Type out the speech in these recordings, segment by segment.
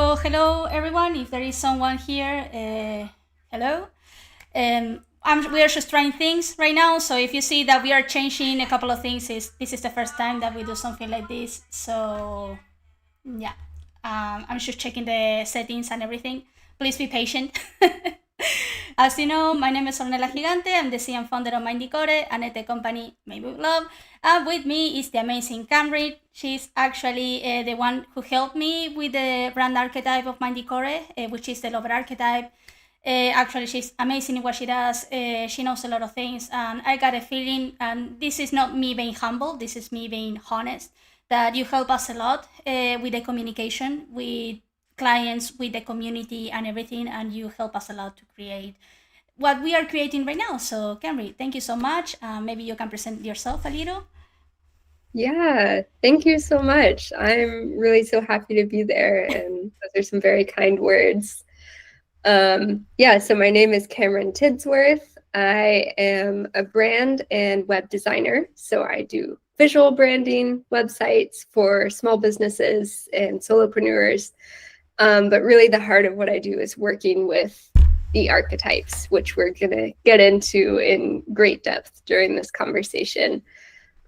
So hello everyone. If there is someone here, hello. We are just trying things right now. So if you see that we are changing a couple of things, this is the first time that we do something like this. So yeah, I'm just checking the settings and everything. Please be patient. As you know, my name is Ornella Gigante. I'm the CEO and founder of MindyCore, an tech company made with love. And with me is the amazing kindred. She's actually the one who helped me with the brand archetype of MindyCore, which is the lover archetype. Actually, she's amazing in what she does. She knows a lot of things, and I got a feeling, and this is not me being humble, this is me being honest, that you help us a lot with the communication with clients, with the community and everything, and you help us a lot to create what we are creating right now. So, Camry, thank you so much. Maybe you can present yourself a little. Yeah, thank you so much. I'm really so happy to be there, and those are some very kind words. So my name is Cameron Tidsworth. I am a brand and web designer. So I do visual branding websites for small businesses and solopreneurs. But really the heart of what I do is working with the archetypes, which we're going to get into in great depth during this conversation.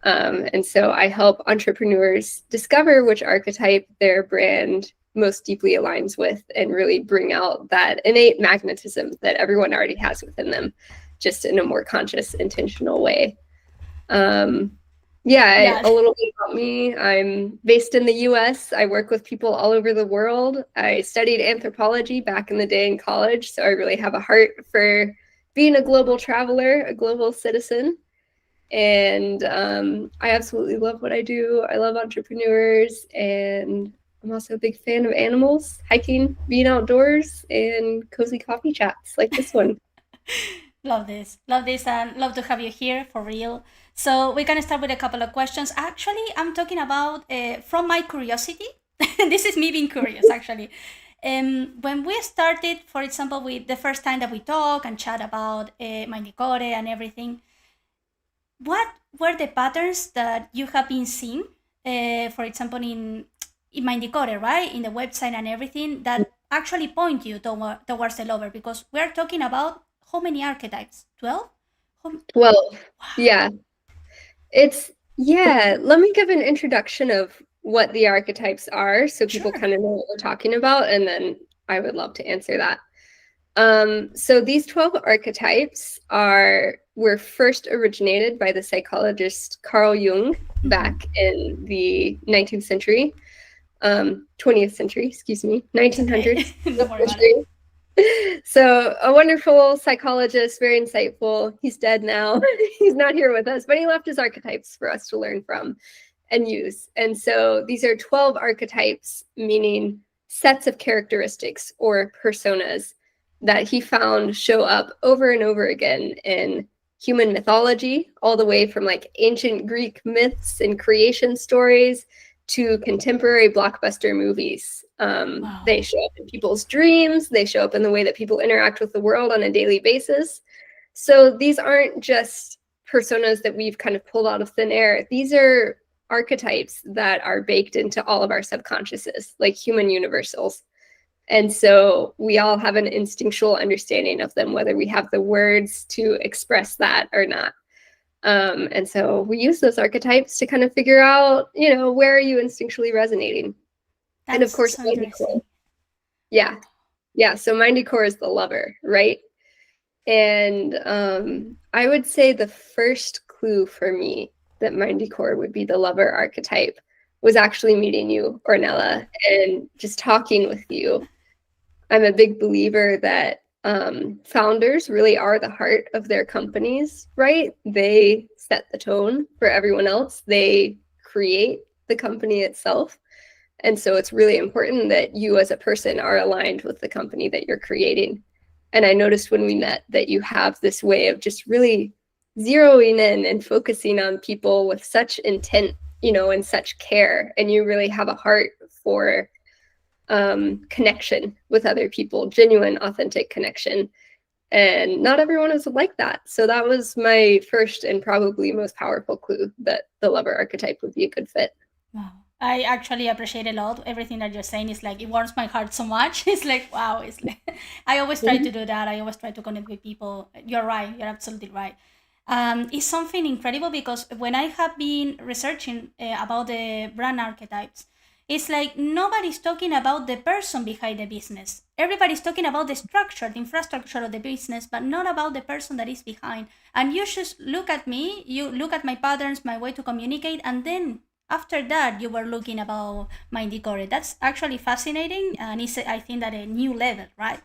And so I help entrepreneurs discover which archetype their brand most deeply aligns with and really bring out that innate magnetism that everyone already has within them, just in a more conscious, intentional way. A little bit about me. I'm based in the US. I work with people all over the world. I studied anthropology back in the day in college, so I really have a heart for being a global traveler, a global citizen. And I absolutely love what I do. I love entrepreneurs, and I'm also a big fan of animals, hiking, being outdoors, and cozy coffee chats like this one. Love this, and love to have you here for real. So we can start with a couple of questions. Actually, I'm talking about from my curiosity. This is me being curious, actually. When we started, for example, with the first time that we talk and chat about MindyCore and everything, what were the patterns that you have been seeing, for example, in MindyCore, right, in the website and everything, that actually point you towards the lover? Because we are talking about how many archetypes? 12? 12. Yeah. Let me give an introduction of what the archetypes are so people kind of know what we're talking about, and then I would love to answer that. So these 12 archetypes were first originated by the psychologist Carl Jung back in the 19th century, 20th century, excuse me, 1900s. Okay. So a wonderful psychologist, very insightful. He's dead now. He's not here with us, but he left his archetypes for us to learn from and use. And so these are 12 archetypes, meaning sets of characteristics or personas that he found show up over and over again in human mythology, all the way from like ancient Greek myths and creation stories to contemporary blockbuster movies. Wow. They show up in people's dreams. They show up in the way that people interact with the world on a daily basis. So these aren't just personas that we've kind of pulled out of thin air. These are archetypes that are baked into all of our subconsciouses, like human universals. And so we all have an instinctual understanding of them, whether we have the words to express that or not. And so we use those archetypes to kind of figure out, where are you instinctually resonating? And of course, MindyCore. Yeah. So MindyCore is the lover, right? And I would say the first clue for me that MindyCore would be the lover archetype was actually meeting you, Ornella, and just talking with you. I'm a big believer that founders really are the heart of their companies, right? They set the tone for everyone else. They create the company itself. And so it's really important that you as a person are aligned with the company that you're creating. And I noticed when we met that you have this way of just really zeroing in and focusing on people with such intent, and such care. And you really have a heart for connection with other people, genuine, authentic connection. And not everyone is like that. So that was my first and probably most powerful clue that the lover archetype would be a good fit. Wow. I actually appreciate a lot everything that you're saying. It's like it warms my heart so much. It's like wow. It's like I always try to do that. I always try to connect with people. You're right. You're absolutely right. It's something incredible because when I have been researching about the brand archetypes, it's like nobody's talking about the person behind the business. Everybody's talking about the structure, the infrastructure of the business, but not about the person that is behind. And you should look at me, you look at my patterns, my way to communicate, and then after that you were looking about MindyCore. That's actually fascinating, and it's I think that a new level, right?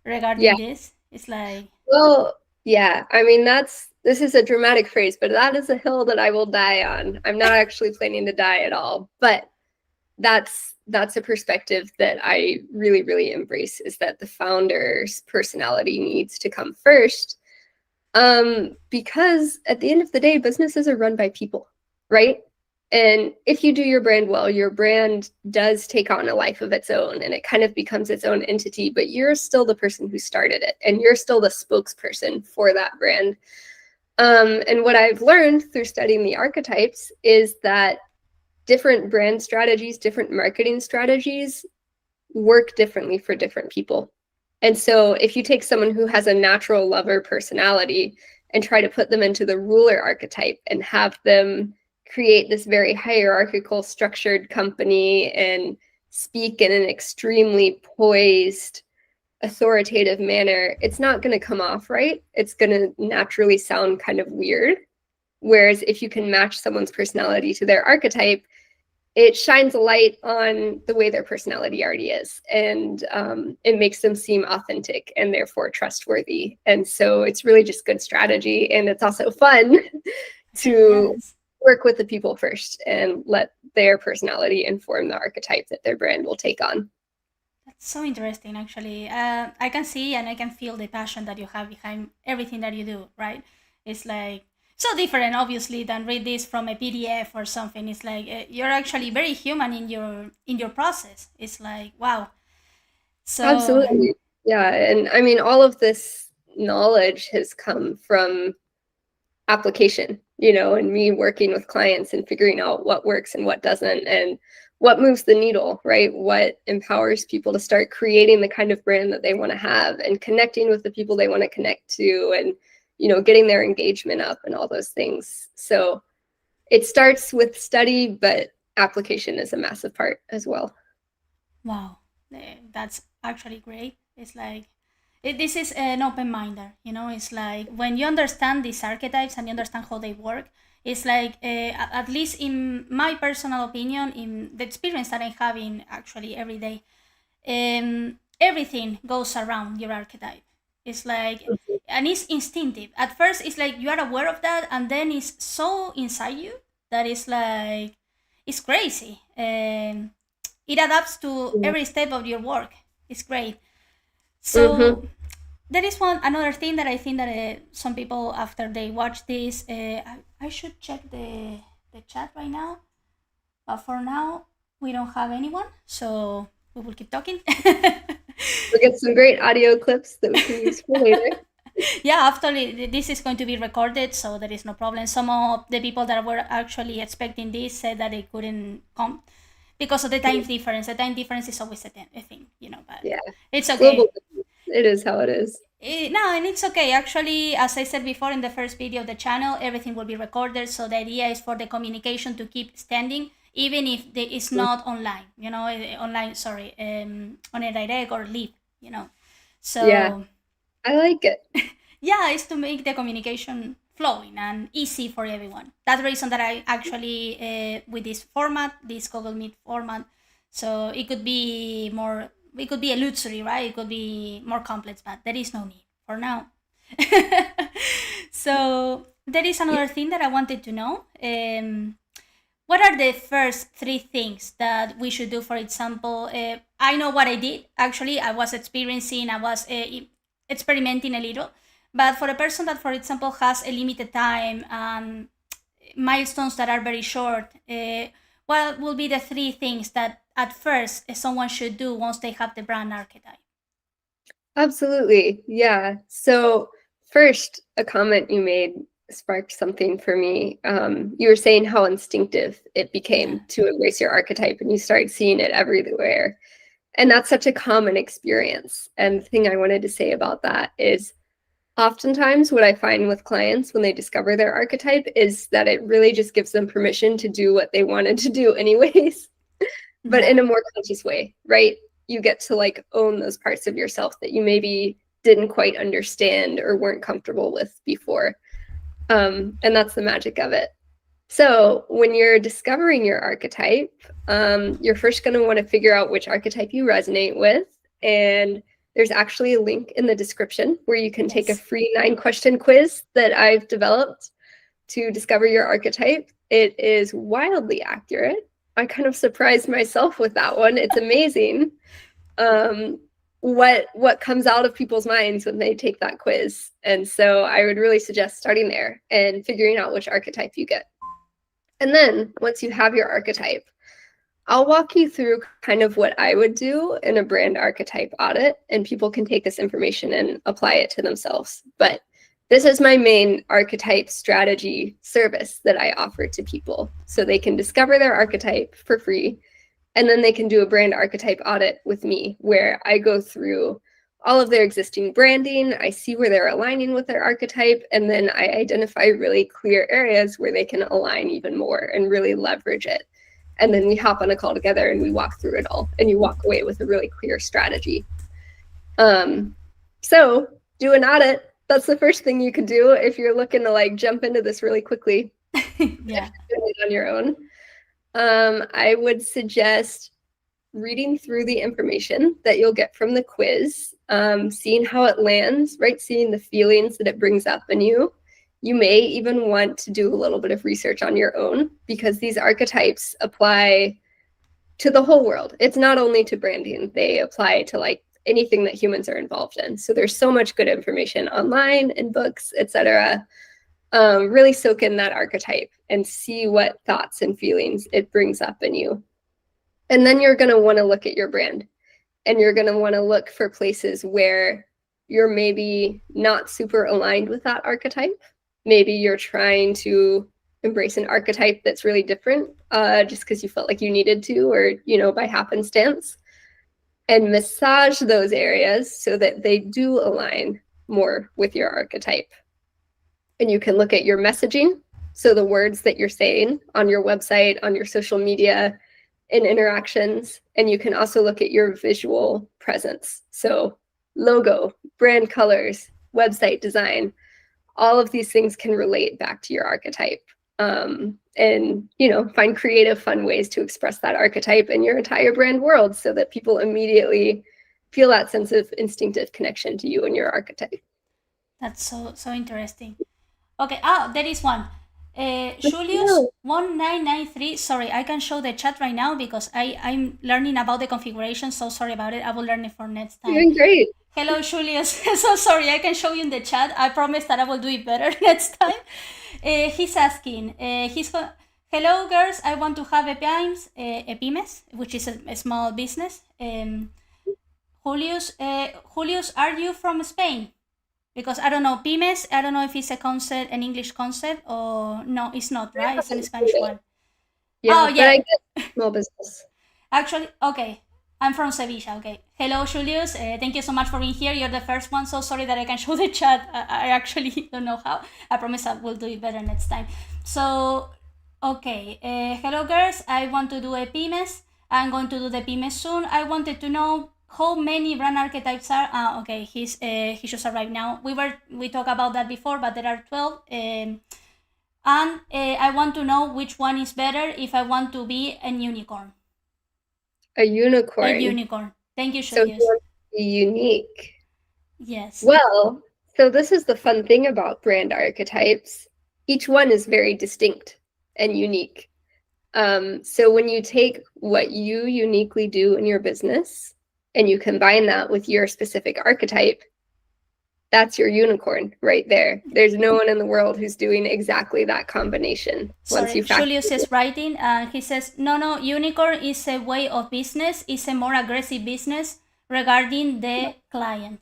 Yeah. Regarding this, it's like Well, yeah. I mean, this is a dramatic phrase, but that is a hill that I will die on. I'm not actually planning to die at all, but that's a perspective that I really, really embrace, is that the founder's personality needs to come first. Because at the end of the day, businesses are run by people, right? And if you do your brand well, your brand does take on a life of its own and it kind of becomes its own entity, but you're still the person who started it and you're still the spokesperson for that brand. And what I've learned through studying the archetypes is that different brand strategies, different marketing strategies work differently for different people. And so if you take someone who has a natural lover personality and try to put them into the ruler archetype and have them create this very hierarchical structured company and speak in an extremely poised, authoritative manner, it's not going to come off right. It's going to naturally sound kind of weird. Whereas if you can match someone's personality to their archetype, it shines a light on the way their personality already is, and it makes them seem authentic and therefore trustworthy. And so it's really just good strategy, and it's also fun to yes. work with the people first and let their personality inform the archetype that their brand will take on. That's so interesting, actually. I can see and I can feel the passion that you have behind everything that you do, right? It's like so different, obviously, than read this from a PDF or something. It's like you're actually very human in your process. It's like wow. So Absolutely. Yeah. And I mean, all of this knowledge has come from application, and me working with clients and figuring out what works and what doesn't, and what moves the needle, right? What empowers people to start creating the kind of brand that they want to have and connecting with the people they want to connect to, and, getting their engagement up and all those things. So it starts with study, but application is a massive part as well. wow, that's actually great. It's like this is an open minder, it's like when you understand these archetypes and you understand how they work, it's like at least in my personal opinion, in the experience that I'm having actually every day, everything goes around your archetype. It's like and it's instinctive at first. It's like you are aware of that and then it's so inside you that it's like it's crazy. It adapts to Yeah. every step of your work. It's great. Mm-hmm. So there is one another thing that I think that some people after they watch this, I should check the chat right now, but for now we don't have anyone, so we will keep talking. We'll get some great audio clips that we can use for later. Yeah, actually this is going to be recorded, so there is no problem. Some of the people that were actually expecting this said that they couldn't come because of the time difference. The time difference is always a thing, but Yeah. it's okay. Global. It is how it is. No, and it's okay. Actually, as I said before in the first video of the channel, everything will be recorded. So the idea is for the communication to keep standing, even if it's not online, online, sorry, on a direct or lead, So, Yeah, I like it. yeah, it's to make the communication flowing and easy for everyone. That's the reason that I actually, with this format, this Google Meet format, so it could be more, it could be a luxury, right? It could be more complex, but there is no need for now. So there is another thing that I wanted to know. What are the first three things that we should do? For example, I know what I did. Actually, I was experimenting a little. But for a person that, for example, has a limited time and milestones that are very short, what will be the three things that at first someone should do once they have the brand archetype? Absolutely. Yeah. So first, a comment you made sparked something for me. You were saying how instinctive it became to embrace your archetype, and you started seeing it everywhere. And that's such a common experience. And the thing I wanted to say about that is oftentimes what I find with clients when they discover their archetype is that it really just gives them permission to do what they wanted to do anyways, but in a more conscious way, right? You get to like own those parts of yourself that you maybe didn't quite understand or weren't comfortable with before. And that's the magic of it. So when you're discovering your archetype, you're first going to want to figure out which archetype you resonate with. And there's actually a link in the description where you can take a free 9-question quiz that I've developed to discover your archetype. It is wildly accurate. I kind of surprised myself with that one. It's amazing what comes out of people's minds when they take that quiz. And so I would really suggest starting there and figuring out which archetype you get. And then once you have your archetype, I'll walk you through kind of what I would do in a brand archetype audit, and people can take this information and apply it to themselves. But this is my main archetype strategy service that I offer to people, so they can discover their archetype for free, and then they can do a brand archetype audit with me, where I go through all of their existing branding, I see where they're aligning with their archetype, and then I identify really clear areas where they can align even more and really leverage it. And then we hop on a call together and we walk through it all, and you walk away with a really clear strategy. So do an audit. That's the first thing you can do if you're looking to like jump into this really quickly. Yeah. On your own. I would suggest reading through the information that you'll get from the quiz, seeing how it lands, right? Seeing the feelings that it brings up in you. You may even want to do a little bit of research on your own, because these archetypes apply to the whole world. It's not only to branding, they apply to like anything that humans are involved in. So there's so much good information online in books, etc. Really soak in that archetype and see what thoughts and feelings it brings up in you. And then you're going to want to look at your brand, and you're going to want to look for places where you're maybe not super aligned with that archetype. Maybe you're trying to embrace an archetype that's really different just because you felt like you needed to, or, you know, by happenstance, and massage those areas so that they do align more with your archetype. And you can look at your messaging. So the words that you're saying on your website, on your social media, in interactions, and you can also look at your visual presence. So logo, brand colors, website design, all of these things can relate back to your archetype. And, you know, find creative, fun ways to express that archetype in your entire brand world so that people immediately feel that sense of instinctive connection to you and your archetype. That's so interesting. Okay, there is one. Julius 1993. Sorry, I can show the chat right now because I'm learning about the configuration. So sorry about it. I will learn it for next time. You're doing great. Hello, Julius. So sorry, I can show you in the chat. I promise that I will do it better next time. He's asking. Hello, girls. I want to have a pymes, which is a small business. Julius, are you from Spain? Because I don't know, pymes, I don't know if it's a concept, an English concept, or no, it's not, right? It's a Spanish one. Yeah, yeah. But I get small business. Actually, okay. I'm from Sevilla, okay. Hello, Julius. Thank you so much for being here. You're the first one. So sorry that I can show the chat. I actually don't know how. I promise I will do it better next time. So, okay. Hello, girls. I want to do a pymes. I'm going to do the pymes soon. I wanted to know how many brand archetypes are. Okay, he just arrived now. We talked about that before, but there are 12. And I want to know which one is better if I want to be a unicorn. A unicorn. A unicorn. Thank you, Julius. So you want to be unique. Yes. Well, so this is the fun thing about brand archetypes. Each one is very distinct and unique. So when you take what you uniquely do in your business and you combine that with your specific archetype, that's your unicorn right there. There's no one in the world who's doing exactly that combination. Sorry, Julius is writing. He says, no, unicorn is a way of business. It's a more aggressive business regarding the client.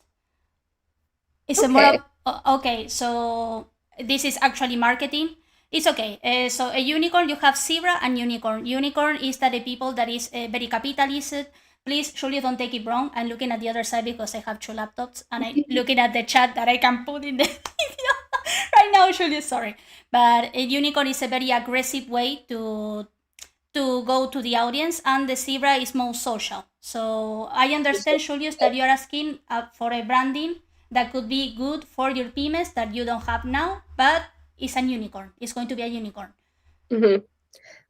It's okay. Okay, so this is actually marketing. It's okay. So a unicorn, you have zebra and unicorn. Unicorn is that the people that is very capitalist. Please, Julie, don't take it wrong. I'm looking at the other side because I have 2 laptops and I'm looking at the chat that I can put in the video right now, Julie, sorry. But a unicorn is a very aggressive way to go to the audience, and the zebra is more social. So I understand, Julius, that you're asking for a branding that could be good for your pymes that you don't have now, but it's a unicorn. It's going to be a unicorn. Mm-hmm.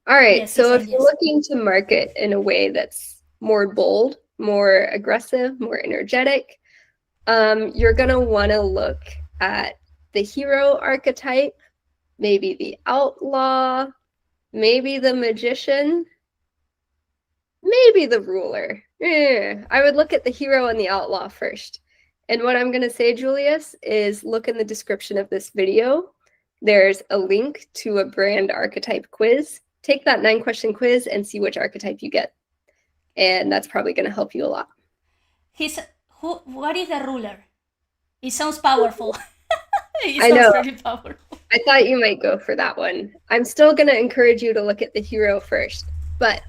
All right. Yes, so if you're looking to market in a way that's more bold, more aggressive, more energetic, you're going to want to look at the hero archetype, maybe the outlaw, maybe the magician, maybe the ruler. I would look at the hero and the outlaw first. And what I'm going to say, Julius, is look in the description of this video. There's a link to a brand archetype quiz. Take that 9-question quiz and see which archetype you get. And that's probably going to help you a lot. What is the ruler? It sounds powerful. I know. Really powerful. I thought you might go for that one. I'm still going to encourage you to look at the hero first. But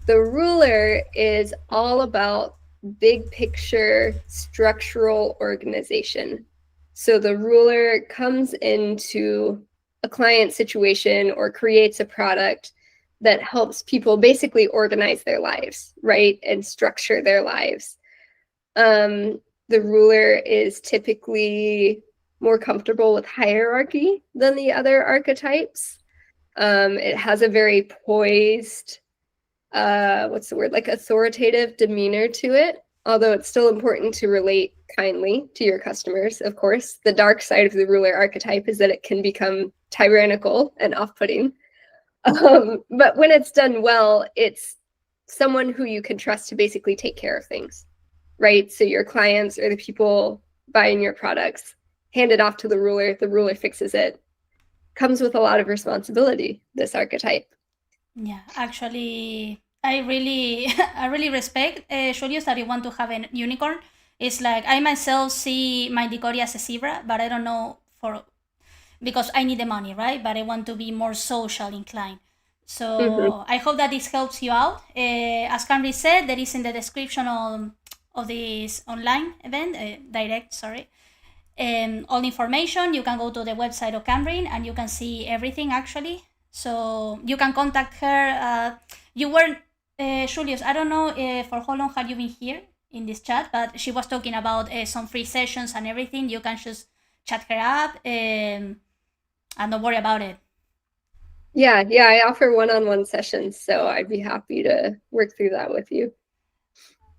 the ruler is all about big picture structural organization. So the ruler comes into a client situation or creates a product that helps people basically organize their lives, right? And structure their lives. The ruler is typically more comfortable with hierarchy than the other archetypes. It has a very poised, like authoritative demeanor to it, although it's still important to relate kindly to your customers, of course. The dark side of the ruler archetype is that it can become tyrannical and off-putting. But when it's done well, it's someone who you can trust to basically take care of things, right? So your clients or the people buying your products hand it off to the ruler fixes it. Comes with a lot of responsibility, this archetype. Yeah, actually, I really respect Julius that you want to have a unicorn. It's like I myself see MindyCore as a zebra, but I don't know because I need the money, right? But I want to be more social inclined. So I hope that this helps you out. As Camry said, there is in the description of this online event, all information. You can go to the website of Camry and you can see everything actually. So you can contact her. You were, Julius, I don't know for how long have you been here in this chat, but she was talking about some free sessions and everything. You can just chat her up and don't worry about it. Yeah, I offer one-on-one sessions, so I'd be happy to work through that with you.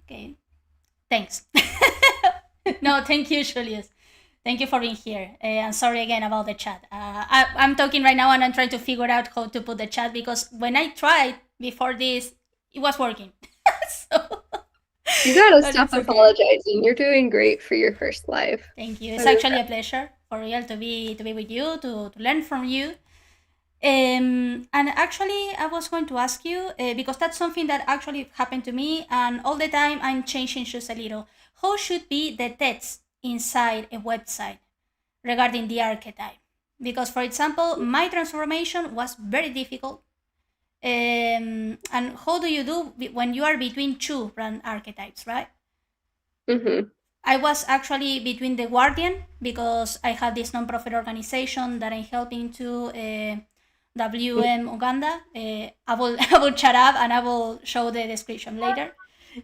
Okay, thanks. No, thank you, Julius. Thank you for being here. And sorry again about the chat. I'm talking right now and I'm trying to figure out how to put the chat because when I tried before this, it was working. So you gotta stop apologizing. You're doing great for your first live. Thank you. It's actually a pleasure for real to be with you, to learn from you. And actually, I was going to ask you, because that's something that actually happened to me, and all the time I'm changing just a little. How should be the text inside a website regarding the archetype? Because, for example, my transformation was very difficult. And how do you do when you are between 2 brand archetypes, right? I was actually between the guardian because I have this non-profit organization that I'm helping to WM Uganda. I will chat up and I will show the description later.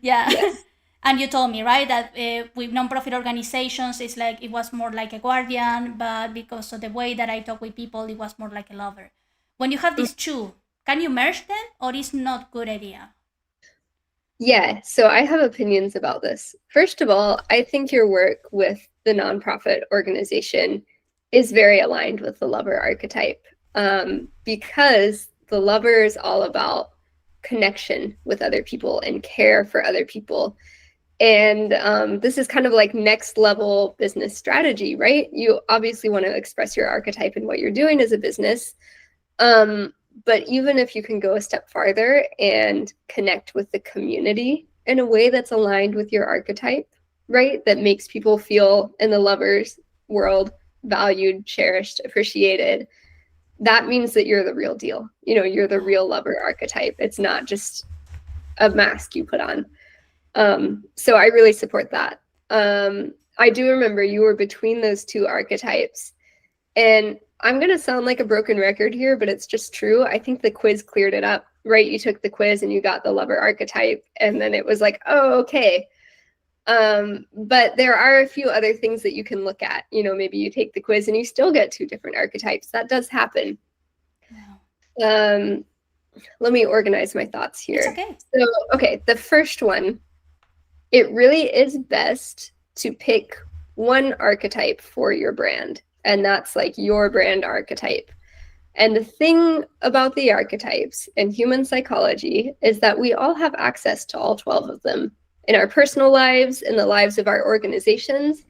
Yeah. Yes. And you told me, right, that with non-profit organizations, it's like it was more like a guardian, but because of the way that I talk with people, it was more like a lover. When you have these 2, can you merge them or is not good idea? Yeah, so I have opinions about this. First of all, I think your work with the nonprofit organization is very aligned with the lover archetype because the lover is all about connection with other people and care for other people. And this is kind of like next level business strategy, right? You obviously want to express your archetype in what you're doing as a business. But even if you can go a step farther and connect with the community in a way that's aligned with your archetype, right? That makes people feel in the lover's world valued, cherished, appreciated, that means that you're the real deal. You're the real lover archetype. It's not just a mask you put on. So I really support that. I do remember you were between those two archetypes, and I'm going to sound like a broken record here, but it's just true. I think the quiz cleared it up, right? You took the quiz and you got the lover archetype, and then it was like, oh, okay. But there are a few other things that you can look at. Maybe you take the quiz and you still get two different archetypes. That does happen. Let me organize my thoughts here. It's okay. So, okay, the first one, it really is best to pick one archetype for your brand, and that's like your brand archetype. And the thing about the archetypes and human psychology is that we all have access to all 12 of them in our personal lives, in the lives of our organizations.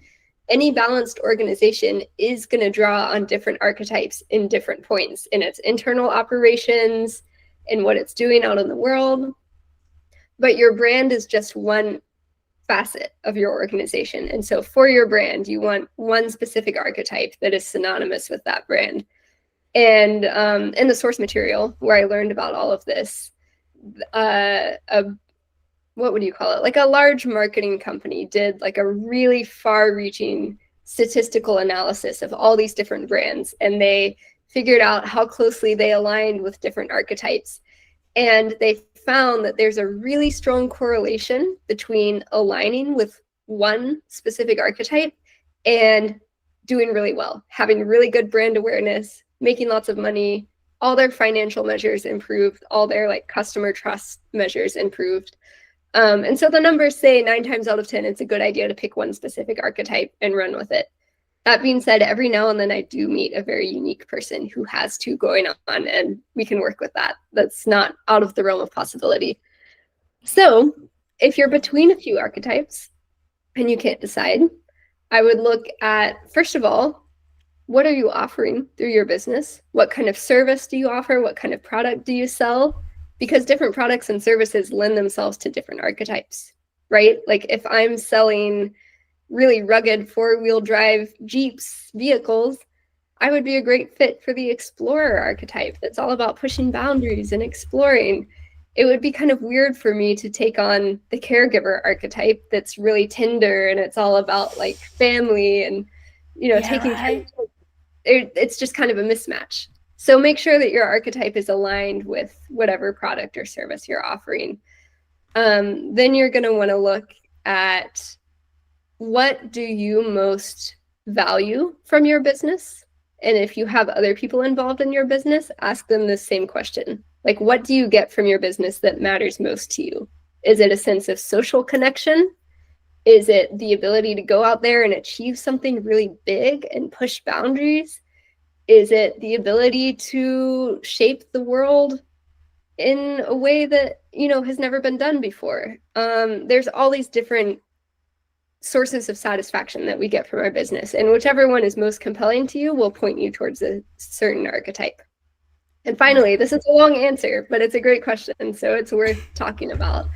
Any balanced organization is going to draw on different archetypes in different points in its internal operations, in what it's doing out in the world. But your brand is just one facet of your organization. And so for your brand, you want one specific archetype that is synonymous with that brand. And in the source material where I learned about all of this, what would you call it? Like a large marketing company did like a really far-reaching statistical analysis of all these different brands, and they figured out how closely they aligned with different archetypes. And they found that there's a really strong correlation between aligning with one specific archetype and doing really well, having really good brand awareness, making lots of money, all their financial measures improved, all their like customer trust measures improved. And so the numbers say 9 times out of 10, it's a good idea to pick one specific archetype and run with it. That being said, every now and then I do meet a very unique person who has two going on, and we can work with that. That's not out of the realm of possibility. So if you're between a few archetypes and you can't decide, I would look at, first of all, what are you offering through your business? What kind of service do you offer? What kind of product do you sell? Because different products and services lend themselves to different archetypes, right? Like if I'm selling really rugged 4-wheel drive Jeeps vehicles, I would be a great fit for the explorer archetype that's all about pushing boundaries and exploring. It would be kind of weird for me to take on the caregiver archetype that's really tender and it's all about like family and, taking time. It's just kind of a mismatch. So make sure that your archetype is aligned with whatever product or service you're offering. Then you're going to want to look at, what do you most value from your business? And if you have other people involved in your business, ask them the same question. Like, what do you get from your business that matters most to you? Is it a sense of social connection? Is it the ability to go out there and achieve something really big and push boundaries? Is it the ability to shape the world in a way that, has never been done before? There's all these different sources of satisfaction that we get from our business, and whichever one is most compelling to you will point you towards a certain archetype. And finally, this is a long answer, but it's a great question, so it's worth talking about.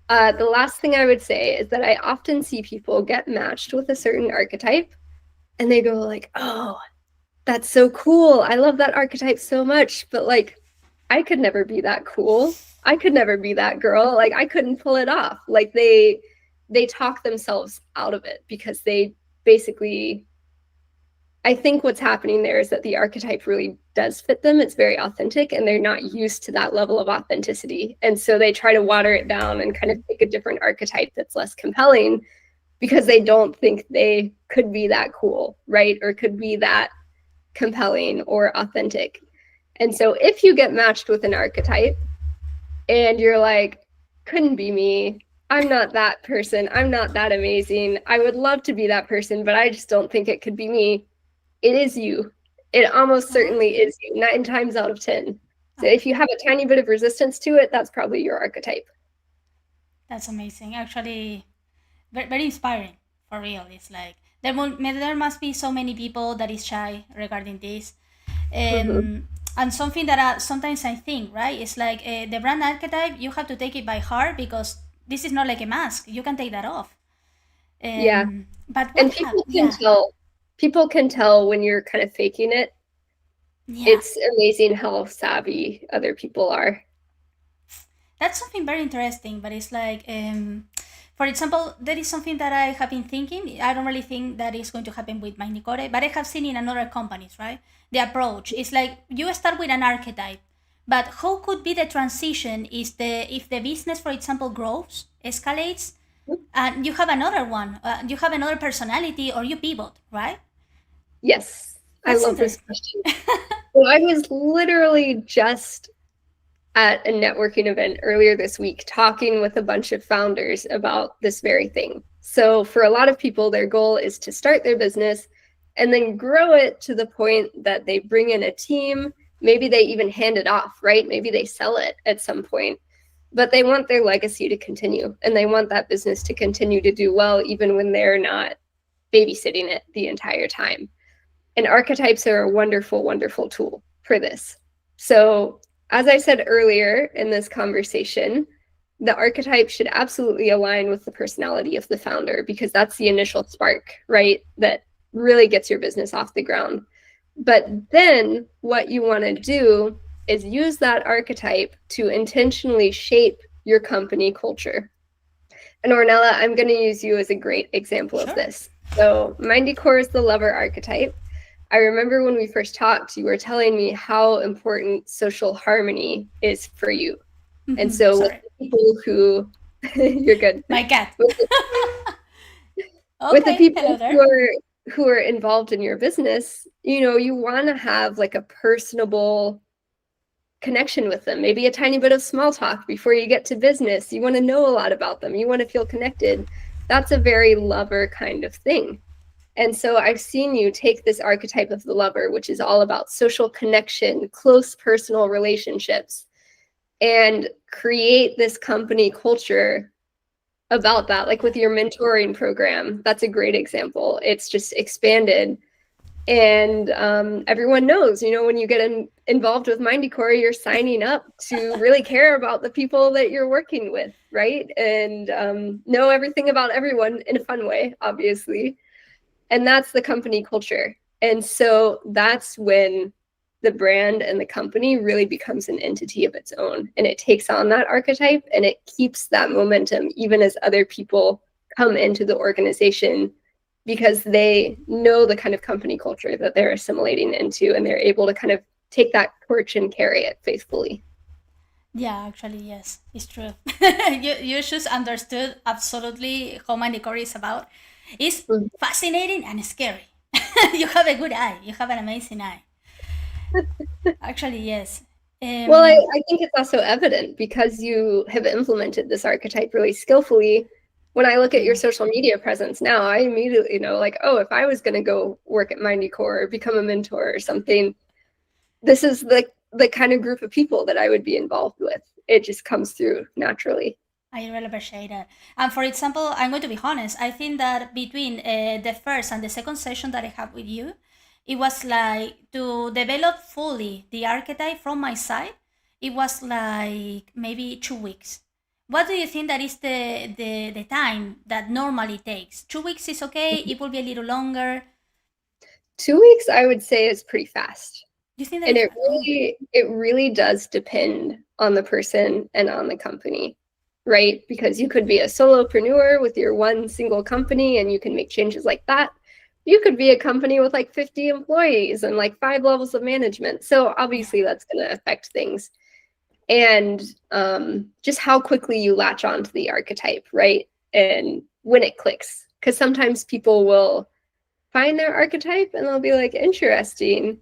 The last thing I would say is that I often see people get matched with a certain archetype and they go like, oh, that's so cool. I love that archetype so much, but like, I could never be that cool. I could never be that girl. Like, I couldn't pull it off. Like they talk themselves out of it because they basically, I think what's happening there is that the archetype really does fit them. It's very authentic and they're not used to that level of authenticity. And so they try to water it down and kind of pick a different archetype that's less compelling because they don't think they could be that cool, right? Or could be that compelling or authentic. And so if you get matched with an archetype and you're like, couldn't be me, I'm not that person, I'm not that amazing, I would love to be that person, but I just don't think it could be me, it is you. It almost certainly is you, 9 times out of 10. So if you have a tiny bit of resistance to it, that's probably your archetype. That's amazing. Actually, very inspiring, for real. It's like there must be so many people that is shy regarding this. And something that sometimes I think, right, it's like the brand archetype, you have to take it by heart because this is not like a mask. You can take that off. Yeah. But And people can tell. people can tell when you're kind of faking it. Yeah. It's amazing how savvy other people are. That's something very interesting, but it's like, for example, there is something that I have been thinking. I don't really think that is going to happen with MindyCore, but I have seen in other companies, right? The approach is like you start with an archetype, but how could be the transition is if the business, for example, grows, escalates, and you have another one, you have another personality, or you pivot, right? Yes, That's I love this interesting. question. So I was literally just at a networking event earlier this week talking with a bunch of founders about this very thing. So for a lot of people, their goal is to start their business and then grow it to the point that they bring in a team. Maybe they even hand it off, right? Maybe they sell it at some point, but they want their legacy to continue and they want that business to continue to do well, even when they're not babysitting it the entire time. And archetypes are a wonderful, wonderful tool for this. So as I said earlier in this conversation, the archetype should absolutely align with the personality of the founder because that's the initial spark, right? That really gets your business off the ground. But then what you want to do is use that archetype to intentionally shape your company culture. And Ornella, I'm going to use you as a great example of this. So MindyCore is the lover archetype. I remember when we first talked, you were telling me how important social harmony is for you. Mm-hmm. And so with the people who, you're good. My cat. With the people who are involved in your business, you know, you want to have like a personable connection with them, maybe a tiny bit of small talk before you get to business. You want to know a lot about them. You want to feel connected. That's a very lover kind of thing. And so I've seen you take this archetype of the lover, which is all about social connection, close personal relationships, and create this company culture about that. Like with your mentoring program, that's a great example. It's just expanded. And everyone knows, you know, when you get involved with MindyCore, you're signing up to really care about the people that you're working with, right? And know everything about everyone in a fun way, obviously. And that's the company culture. And so that's when the brand and the company really becomes an entity of its own. And it takes on that archetype and it keeps that momentum even as other people come into the organization because they know the kind of company culture that they're assimilating into and they're able to kind of take that torch and carry it faithfully. Yeah, actually, yes, it's true. you just understood absolutely how MindyCore is about. It's fascinating and scary. You have a good eye. You have an amazing eye. Actually, yes. Well, I think it's also evident because you have implemented this archetype really skillfully. When I look at your social media presence now, I immediately know, like, oh, if I was going to go work at MindyCore or become a mentor or something, this is the kind of group of people that I would be involved with. It just comes through naturally. I really appreciate it. And for example, I'm going to be honest. I think that between the first and the second session that I had with you, it was like to develop fully the archetype from my side. It was like maybe 2 weeks. What do you think that is the time that normally takes? 2 weeks is okay. It will be a little longer. 2 weeks, I would say, is pretty fast. You think that? And it really does depend on the person and on the company. Right? Because you could be a solopreneur with your one single company and you can make changes like that. You could be a company with like 50 employees and like 5 levels of management. So obviously that's going to affect things. And just how quickly you latch onto the archetype, right? And when it clicks. Because sometimes people will find their archetype and they'll be like, interesting.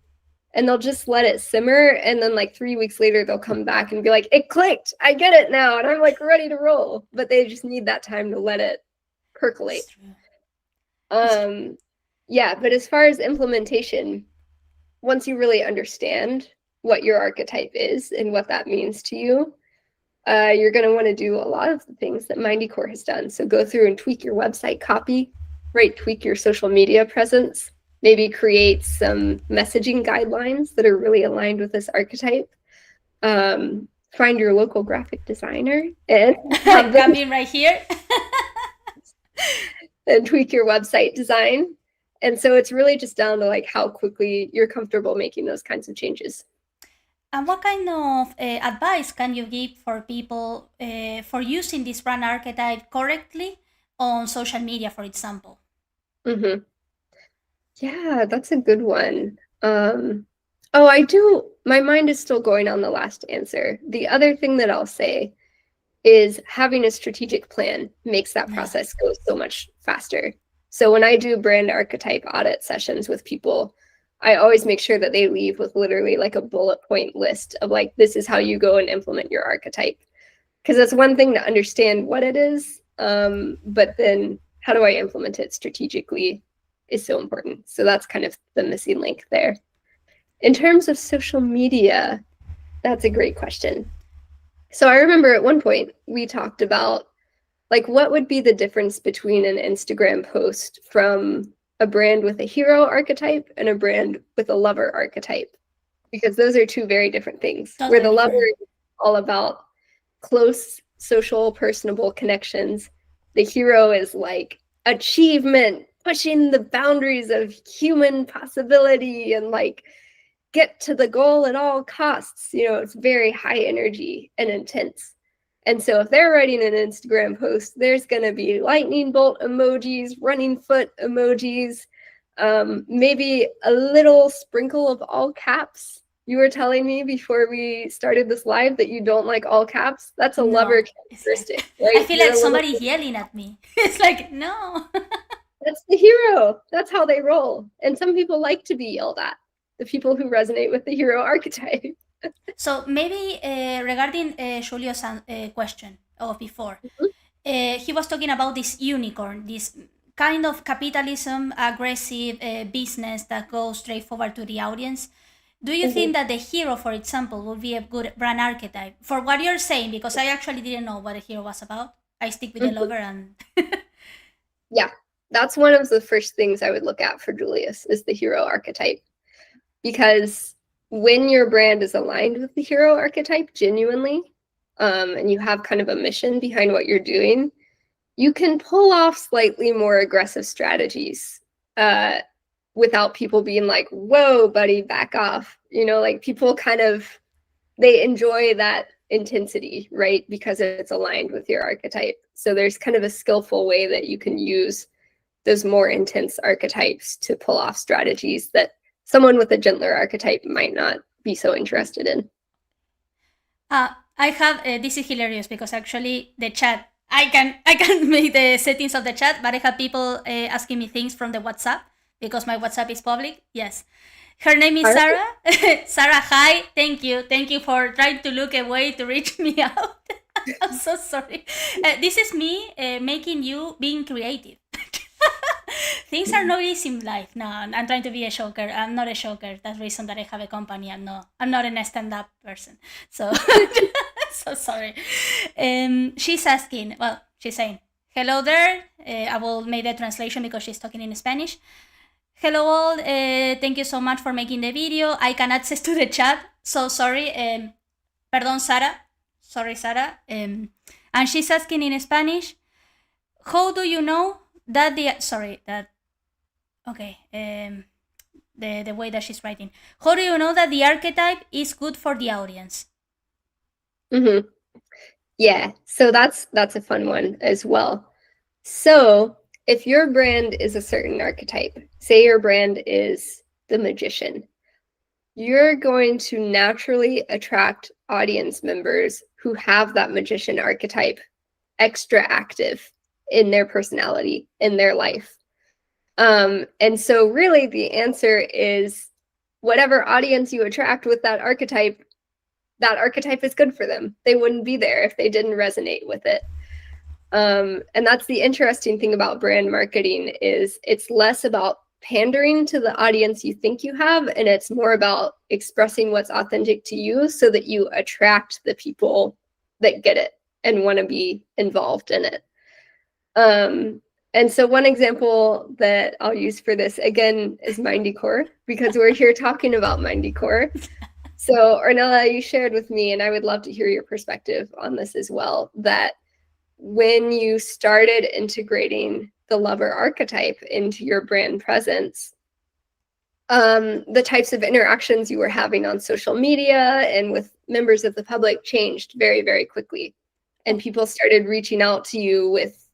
And they'll just let it simmer. And then like 3 weeks later, they'll come back and be like, it clicked. I get it now. And I'm like ready to roll. But they just need that time to let it percolate. Yeah, but as far as implementation, once you really understand what your archetype is and what that means to you, you're going to want to do a lot of the things that MindyCore has done. So go through and tweak your website copy, right? Tweak your social media presence. Maybe create some messaging guidelines that are really aligned with this archetype. Find your local graphic designer and coming right here. and tweak your website design. And so it's really just down to like how quickly you're comfortable making those kinds of changes. And what kind of advice can you give for people for using this brand archetype correctly on social media, for example? Mm-hmm. Yeah, that's a good one. Oh, I do. My mind is still going on the last answer. The other thing that I'll say is having a strategic plan makes that process go so much faster. So when I do brand archetype audit sessions with people, I always make sure that they leave with literally like a bullet point list of like, this is how you go and implement your archetype. Because it's one thing to understand what it is, but then how do I implement it strategically is so important. So that's kind of the missing link there. In terms of social media, that's a great question. So I remember at one point we talked about like what would be the difference between an Instagram post from a brand with a hero archetype and a brand with a lover archetype, because those are two very different things. Totally where the different. lover is all about close, social, personable connections. The hero is like achievement, pushing the boundaries of human possibility and like get to the goal at all costs. You know, it's very high energy and intense. And so if they're writing an Instagram post, there's going to be lightning bolt emojis, running foot emojis, maybe a little sprinkle of all caps. You were telling me before we started this live that you don't like all caps. That's a lover characteristic. Like, right? I feel like somebody's yelling at me. It's like, no. That's the hero. That's how they roll. And some people like to be yelled at, the people who resonate with the hero archetype. So maybe regarding Julio's question of before, he was talking about this unicorn, this kind of capitalism, aggressive business that goes straight forward to the audience. Do you think that the hero, for example, would be a good brand archetype for what you're saying? Because I actually didn't know what a hero was about. I stick with the lover and... Yeah, that's one of the first things I would look at for Julius is the hero archetype. Because when your brand is aligned with the hero archetype genuinely, and you have kind of a mission behind what you're doing, you can pull off slightly more aggressive strategies without people being like, whoa, buddy, back off. You know, like people kind of, they enjoy that intensity, right? Because it's aligned with your archetype. So there's kind of a skillful way that you can use those more intense archetypes to pull off strategies that someone with a gentler archetype might not be so interested in. I have, this is hilarious because actually the chat, I can make the settings of the chat, but I have people asking me things from the WhatsApp because my WhatsApp is public. Yes. Her name is Sarah. Sarah, hi. Thank you. Thank you for trying to look away to reach me out. I'm so sorry. This is me making you being creative. Things are not easy in life. No, I'm trying to be a shocker. I'm not a shocker. That's the reason that I have a company. I'm not a stand-up person. So, so sorry. She's asking, well, she's saying, hello there. I will make the translation because she's talking in Spanish. Hello all. Thank you so much for making the video. I can access to the chat. So sorry. Perdón, Sara. Sorry, Sara. And she's asking in Spanish, how do you know that the way that she's writing, how do you know that the archetype is good for the audience? Yeah, so that's a fun one as well. So if your brand is a certain archetype, say your brand is the magician, you're going to naturally attract audience members who have that magician archetype extra active in their personality, in their life. And so really the answer is whatever audience you attract with that archetype is good for them. They wouldn't be there if they didn't resonate with it. And that's the interesting thing about brand marketing is it's less about pandering to the audience you think you have, and it's more about expressing what's authentic to you so that you attract the people that get it and want to be involved in it. And so one example that I'll use for this again is MindyCore, because we're here talking about MindyCore. So Ornella, you shared with me, and I would love to hear your perspective on this as well, that when you started integrating the lover archetype into your brand presence, the types of interactions you were having on social media and with members of the public changed very, very quickly. And people started reaching out to you with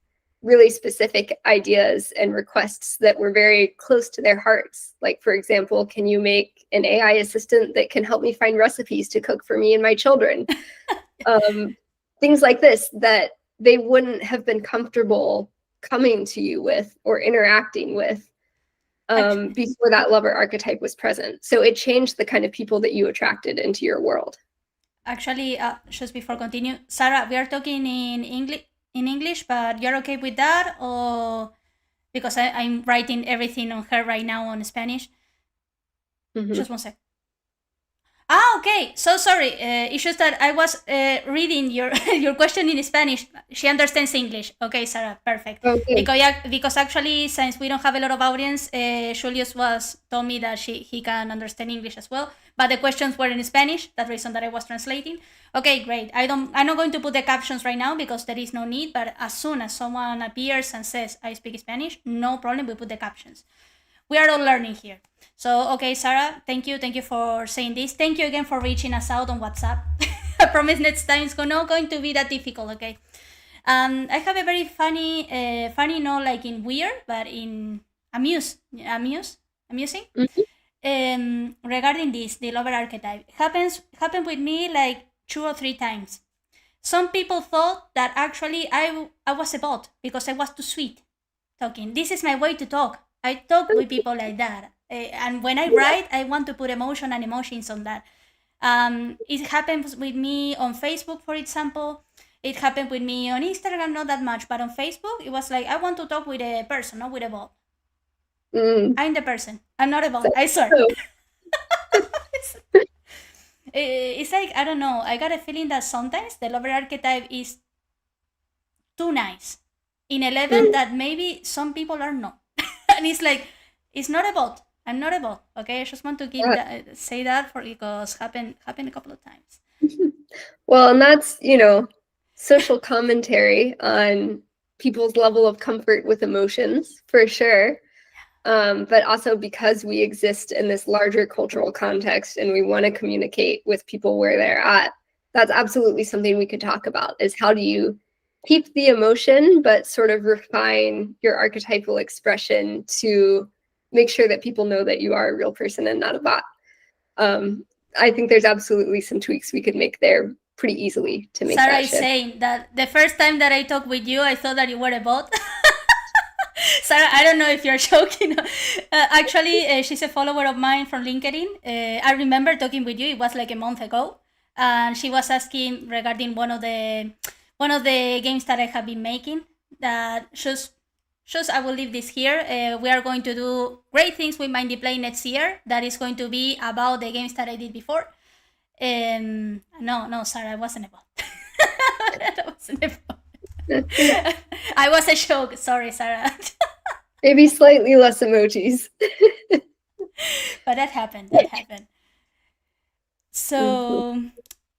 really specific ideas and requests that were very close to their hearts. Like, for example, can you make an AI assistant that can help me find recipes to cook for me and my children? Things like this that they wouldn't have been comfortable coming to you with or interacting with before that lover archetype was present. So it changed the kind of people that you attracted into your world. Actually, just before continue, Sarah, we are talking in English, but you're okay with that, or because I'm writing everything on her right now on Spanish. Just one sec. Okay. So sorry. It's just that I was reading your your question in Spanish. She understands English. Okay, Sarah, perfect. Okay. Because actually, since we don't have a lot of audience, Julius told me that he can understand English as well. But the questions were in Spanish. That's the reason that I was translating. Okay, great. I'm not going to put the captions right now because there is no need. But as soon as someone appears and says I speak Spanish, no problem. We put the captions. We are all learning here. So, okay, Sarah, thank you for saying this. Thank you again for reaching us out on WhatsApp. I promise next time it's not going to be that difficult, okay? I have a very funny, not like in weird, but in amusing. Regarding this, the lover archetype. Happened with me like 2 or 3 times. Some people thought that actually I was a bot because I was too sweet talking. This is my way to talk. I talk with people like that. And when I write, I want to put emotion and emotions on that. It happens with me on Facebook, for example. It happened with me on Instagram, not that much. But on Facebook, it was like, I want to talk with a person, not with a bot. I'm the person. I'm not a bot. I swear. It's like, I don't know. I got a feeling that sometimes the lover archetype is too nice in a level that maybe some people are not. And it's like, it's not a bot. I'm not a bot. Okay, I just want to say that because happened a couple of times. Well, and that's social commentary on people's level of comfort with emotions for sure. But also because we exist in this larger cultural context and we want to communicate with people where they're at. That's absolutely something we could talk about. Is how do you keep the emotion, but sort of refine your archetypal expression to make sure that people know that you are a real person and not a bot. I think there's absolutely some tweaks we could make there pretty easily to make Sarah that is shift. saying that the first time that I talked with you, I thought that you were a bot. Sarah, I don't know if you're joking. Actually, she's a follower of mine from LinkedIn. I remember talking with you. It was like a month ago, and she was asking regarding one of the games that I have been making. That just I will leave this here. We are going to do great things with Mindy Play next year. That is going to be about the games that I did before. No, Sarah, I wasn't a bot. I wasn't a bot. I was a joke. Sorry, Sarah. Maybe slightly less emojis. But that happened. So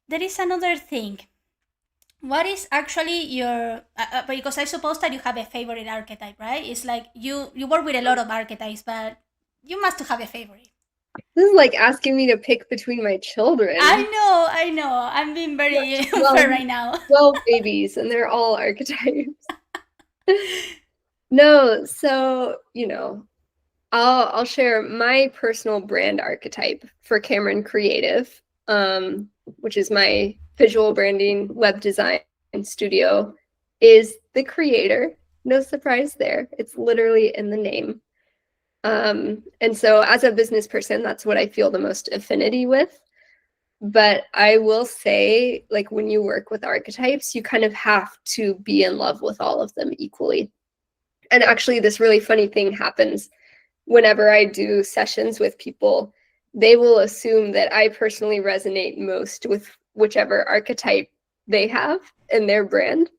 there is another thing. What is actually your because I suppose that you have a favorite archetype, right? It's like you work with a lot of archetypes, but you must have a favorite. This is like asking me to pick between my children. I know. I'm being very unfair right now. 12 babies, and they're all archetypes. No, so I'll share my personal brand archetype for Cameron Creative, which is my visual branding web design studio, is the creator. No surprise there. It's literally in the name. And so as a business person, that's what I feel the most affinity with. But I will say, like, when you work with archetypes, you kind of have to be in love with all of them equally. And actually, this really funny thing happens whenever I do sessions with people. They will assume that I personally resonate most with whichever archetype they have in their brand.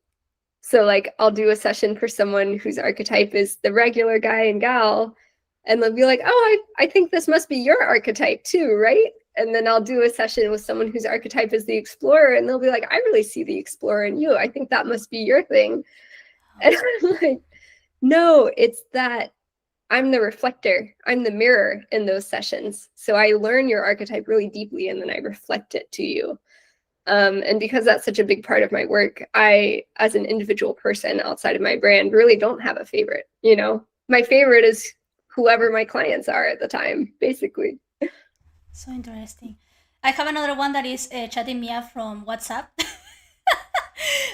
So like, I'll do a session for someone whose archetype is the regular guy and gal, and they'll be like, oh, I think this must be your archetype too, right? And then I'll do a session with someone whose archetype is the explorer, and they'll be like, I really see the explorer in you. I think that must be your thing. And I'm like, no, it's that I'm the reflector. I'm the mirror in those sessions. So I learn your archetype really deeply, and then I reflect it to you. And because that's such a big part of my work, I, as an individual person outside of my brand, really don't have a favorite. You know, my favorite is whoever my clients are at the time, basically. So interesting. I have another one that is chatting me up from WhatsApp.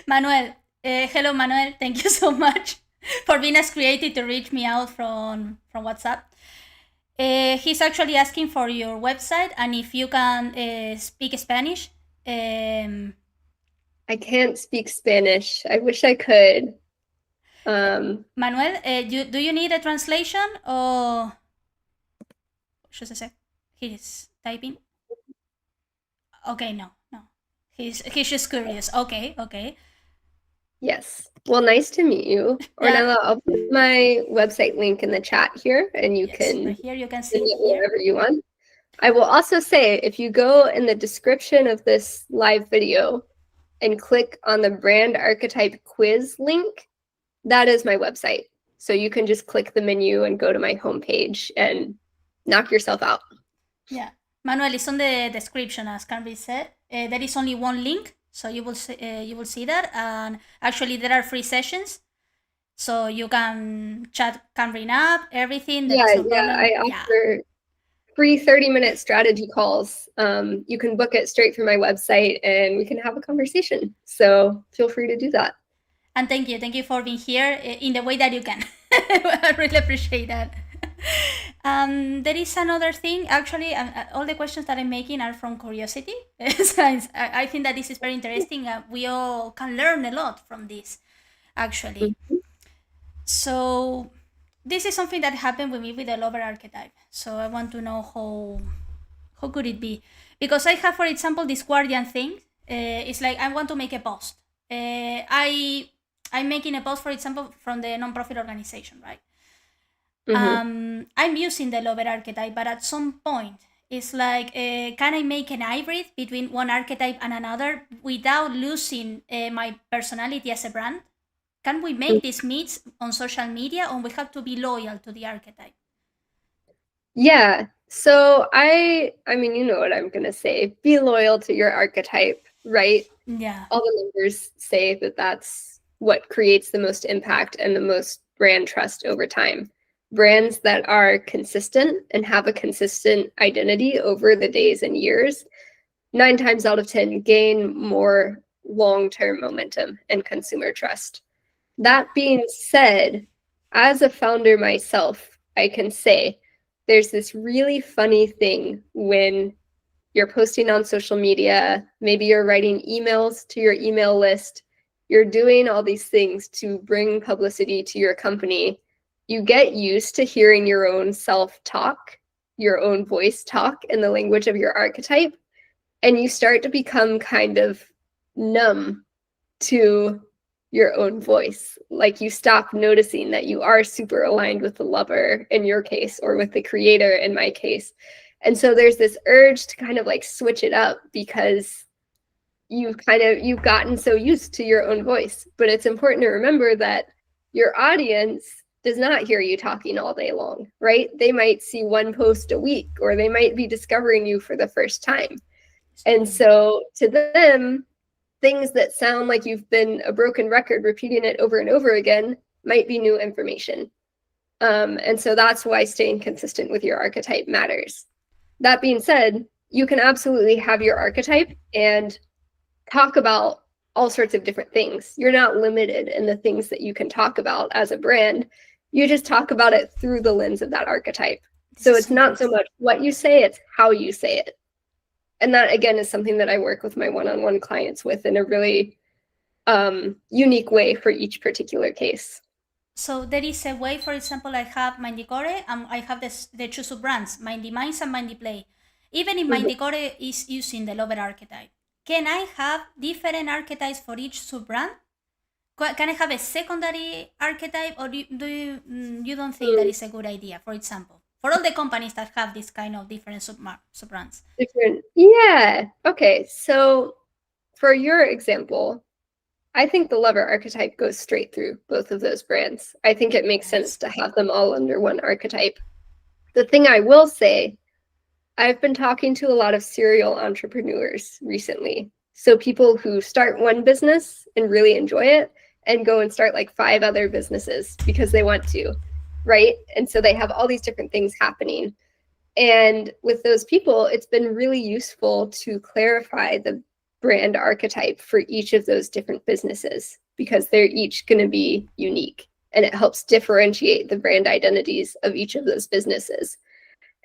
Manuel. Hello, Manuel. Thank you so much for being as creative to reach me out from WhatsApp. He's actually asking for your website and if you can speak Spanish. I can't speak Spanish. I wish I could. Manuel, do you need a translation or just a sec? He's typing. Okay, no. He's just curious. Okay. Yes. Well, nice to meet you, Yeah. Ornella. I'll put my website link in the chat here, and you Yes, can right here you can see send it here. wherever you want. I will also say, if you go in the description of this live video and click on the brand archetype quiz link, that is my website. So you can just click the menu and go to my homepage and knock yourself out. Yeah, Manuel, it's on the description, as Carmen said. There is only one link, so you will see that. And actually, there are free sessions, so you can chat Camryn up, everything. There is no problem. I offer free 30-minute strategy calls. You can book it straight through my website, and we can have a conversation. So feel free to do that. And thank you for being here in the way that you can. I really appreciate that. There is another thing. Actually, all the questions that I'm making are from curiosity. I think that this is very interesting. We all can learn a lot from this, actually. So this is something that happened with me with the lover archetype. So I want to know how could it be? Because I have, for example, this guardian thing. It's like I want to make a post. I'm making a post, for example, from the non-profit organization, right? I'm using the lover archetype, but at some point, it's like, can I make an hybrid between one archetype and another without losing my personality as a brand? Can we make these meets on social media, or we have to be loyal to the archetype? Yeah. So I mean, you know what I'm going to say. Be loyal to your archetype, right? Yeah. All the numbers say that that's what creates the most impact and the most brand trust over time. Brands that are consistent and have a consistent identity over the days and years, 9 times out of 10 gain more long-term momentum and consumer trust. That being said, as a founder myself, I can say there's this really funny thing when you're posting on social media, maybe you're writing emails to your email list, you're doing all these things to bring publicity to your company. You get used to hearing your own self-talk, your own voice talk in the language of your archetype, and you start to become kind of numb to your own voice. Like you stop noticing that you are super aligned with the lover in your case, or with the creator in my case. And so there's this urge to kind of like switch it up because you've gotten so used to your own voice. But it's important to remember that your audience does not hear you talking all day long, right? They might see one post a week, or they might be discovering you for the first time. And so to them, things that sound like you've been a broken record repeating it over and over again might be new information. And so that's why staying consistent with your archetype matters. That being said, you can absolutely have your archetype and talk about all sorts of different things. You're not limited in the things that you can talk about as a brand. You just talk about it through the lens of that archetype. So it's not so much what you say, it's how you say it. And that, again, is something that I work with my one-on-one clients with in a really unique way for each particular case. So there is a way, for example, I have MindyCore and I have the two sub-brands, Mindy Minds and Mindy Play. Even if MindyCore is using the lover archetype, can I have different archetypes for each sub-brand? Can I have a secondary archetype, or do you don't think that is a good idea, for example, for all the companies that have this kind of different sub brands? Different. Yeah. Okay. So for your example, I think the lover archetype goes straight through both of those brands. I think it makes sense to have them all under one archetype. The thing I will say, I've been talking to a lot of serial entrepreneurs recently. So people who start one business and really enjoy it and go and start like 5 other businesses because they want to, right? And so they have all these different things happening. And with those people, it's been really useful to clarify the brand archetype for each of those different businesses because they're each going to be unique, and it helps differentiate the brand identities of each of those businesses.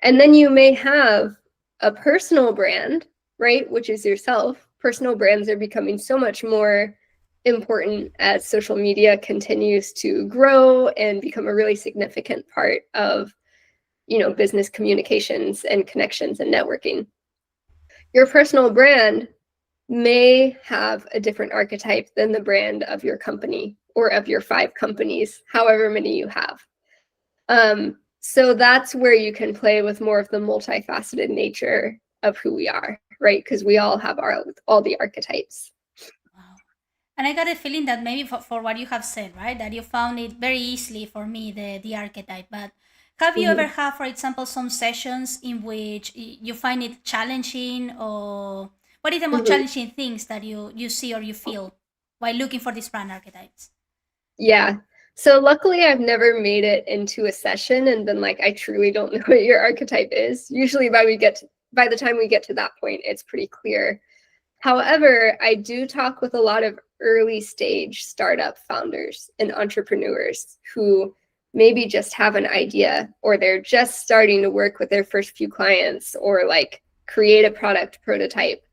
And then you may have a personal brand, right, which is yourself. Personal brands are becoming so much more important as social media continues to grow and become a really significant part of, you know, business communications and connections and networking. Your personal brand may have a different archetype than the brand of your company or of your 5 companies, however many you have. So that's where you can play with more of the multifaceted nature of who we are, right? Because we all have all the archetypes. Wow. And I got a feeling that maybe for what you have said, right, that you found it very easily for me, the archetype. But have you ever had, for example, some sessions in which you find it challenging, or what is the most challenging things that you see or you feel while looking for these brand archetypes? Yeah. So luckily I've never made it into a session and been like, I truly don't know what your archetype is. Usually by the time we get to that point, it's pretty clear. However, I do talk with a lot of early stage startup founders and entrepreneurs who maybe just have an idea, or they're just starting to work with their first few clients, or like create a product prototype.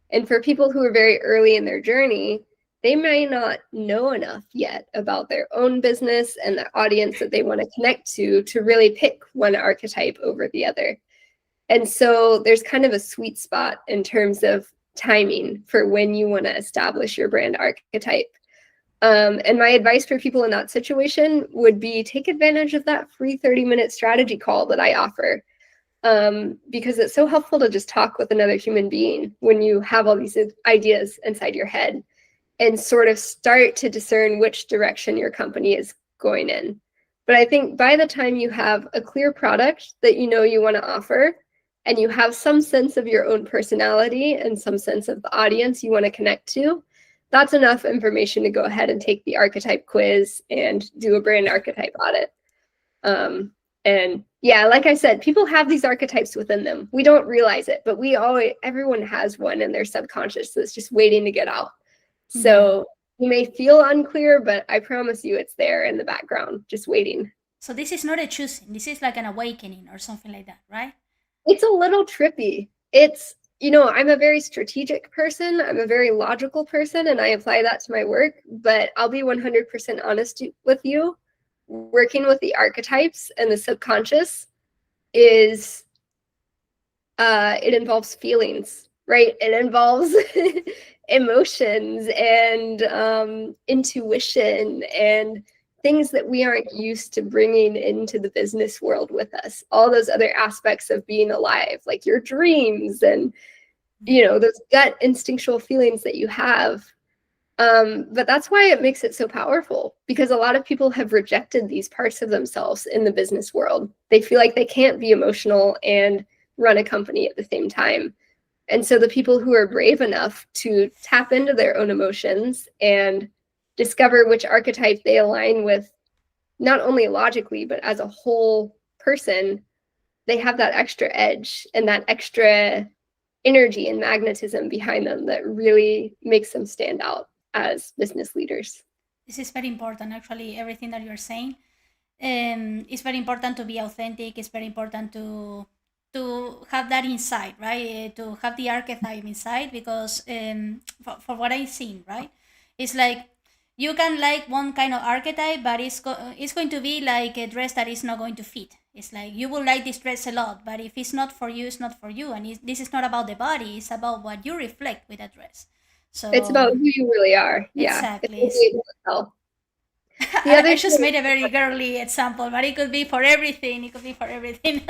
And for people who are very early in their journey, they may not know enough yet about their own business and the audience that they want to connect to really pick one archetype over the other. And so there's kind of a sweet spot in terms of timing for when you want to establish your brand archetype. And my advice for people in that situation would be take advantage of that free 30-minute strategy call that I offer. Because it's so helpful to just talk with another human being when you have all these ideas inside your head and sort of start to discern which direction your company is going in. But I think by the time you have a clear product that you know you want to offer, and you have some sense of your own personality and some sense of the audience you want to connect to, that's enough information to go ahead and take the archetype quiz and do a brand archetype audit. And yeah, like I said, people have these archetypes within them. We don't realize it, but everyone has one in their subconscious that's just waiting to get out. So you may feel unclear, but I promise you it's there in the background, just waiting. So this is not a choosing. This is like an awakening or something like that, right? It's a little trippy. It's, you know, I'm a very strategic person. I'm a very logical person, and I apply that to my work. But I'll be 100% honest with you. Working with the archetypes and the subconscious is, it involves feelings, right? It involves emotions and intuition and things that we aren't used to bringing into the business world with us. All those other aspects of being alive, like your dreams and, you know, those gut instinctual feelings that you have. But that's why it makes it so powerful, because a lot of people have rejected these parts of themselves in the business world. They feel like they can't be emotional and run a company at the same time. And so the people who are brave enough to tap into their own emotions and discover which archetype they align with, not only logically, but as a whole person, they have that extra edge and that extra energy and magnetism behind them that really makes them stand out as business leaders. This is very important, actually, everything that you're saying. It's very important to be authentic. It's very important to have that inside, right? To have the archetype inside, because for what I've seen, right, it's like you can like one kind of archetype, but it's going to be like a dress that is not going to fit. It's like you will like this dress a lot, but if it's not for you, it's not for you. And this is not about the body; it's about what you reflect with that dress. So it's about who you really are. Yeah, exactly. it's The other I just thing, made a very girly example, but it could be for everything. It could be for everything.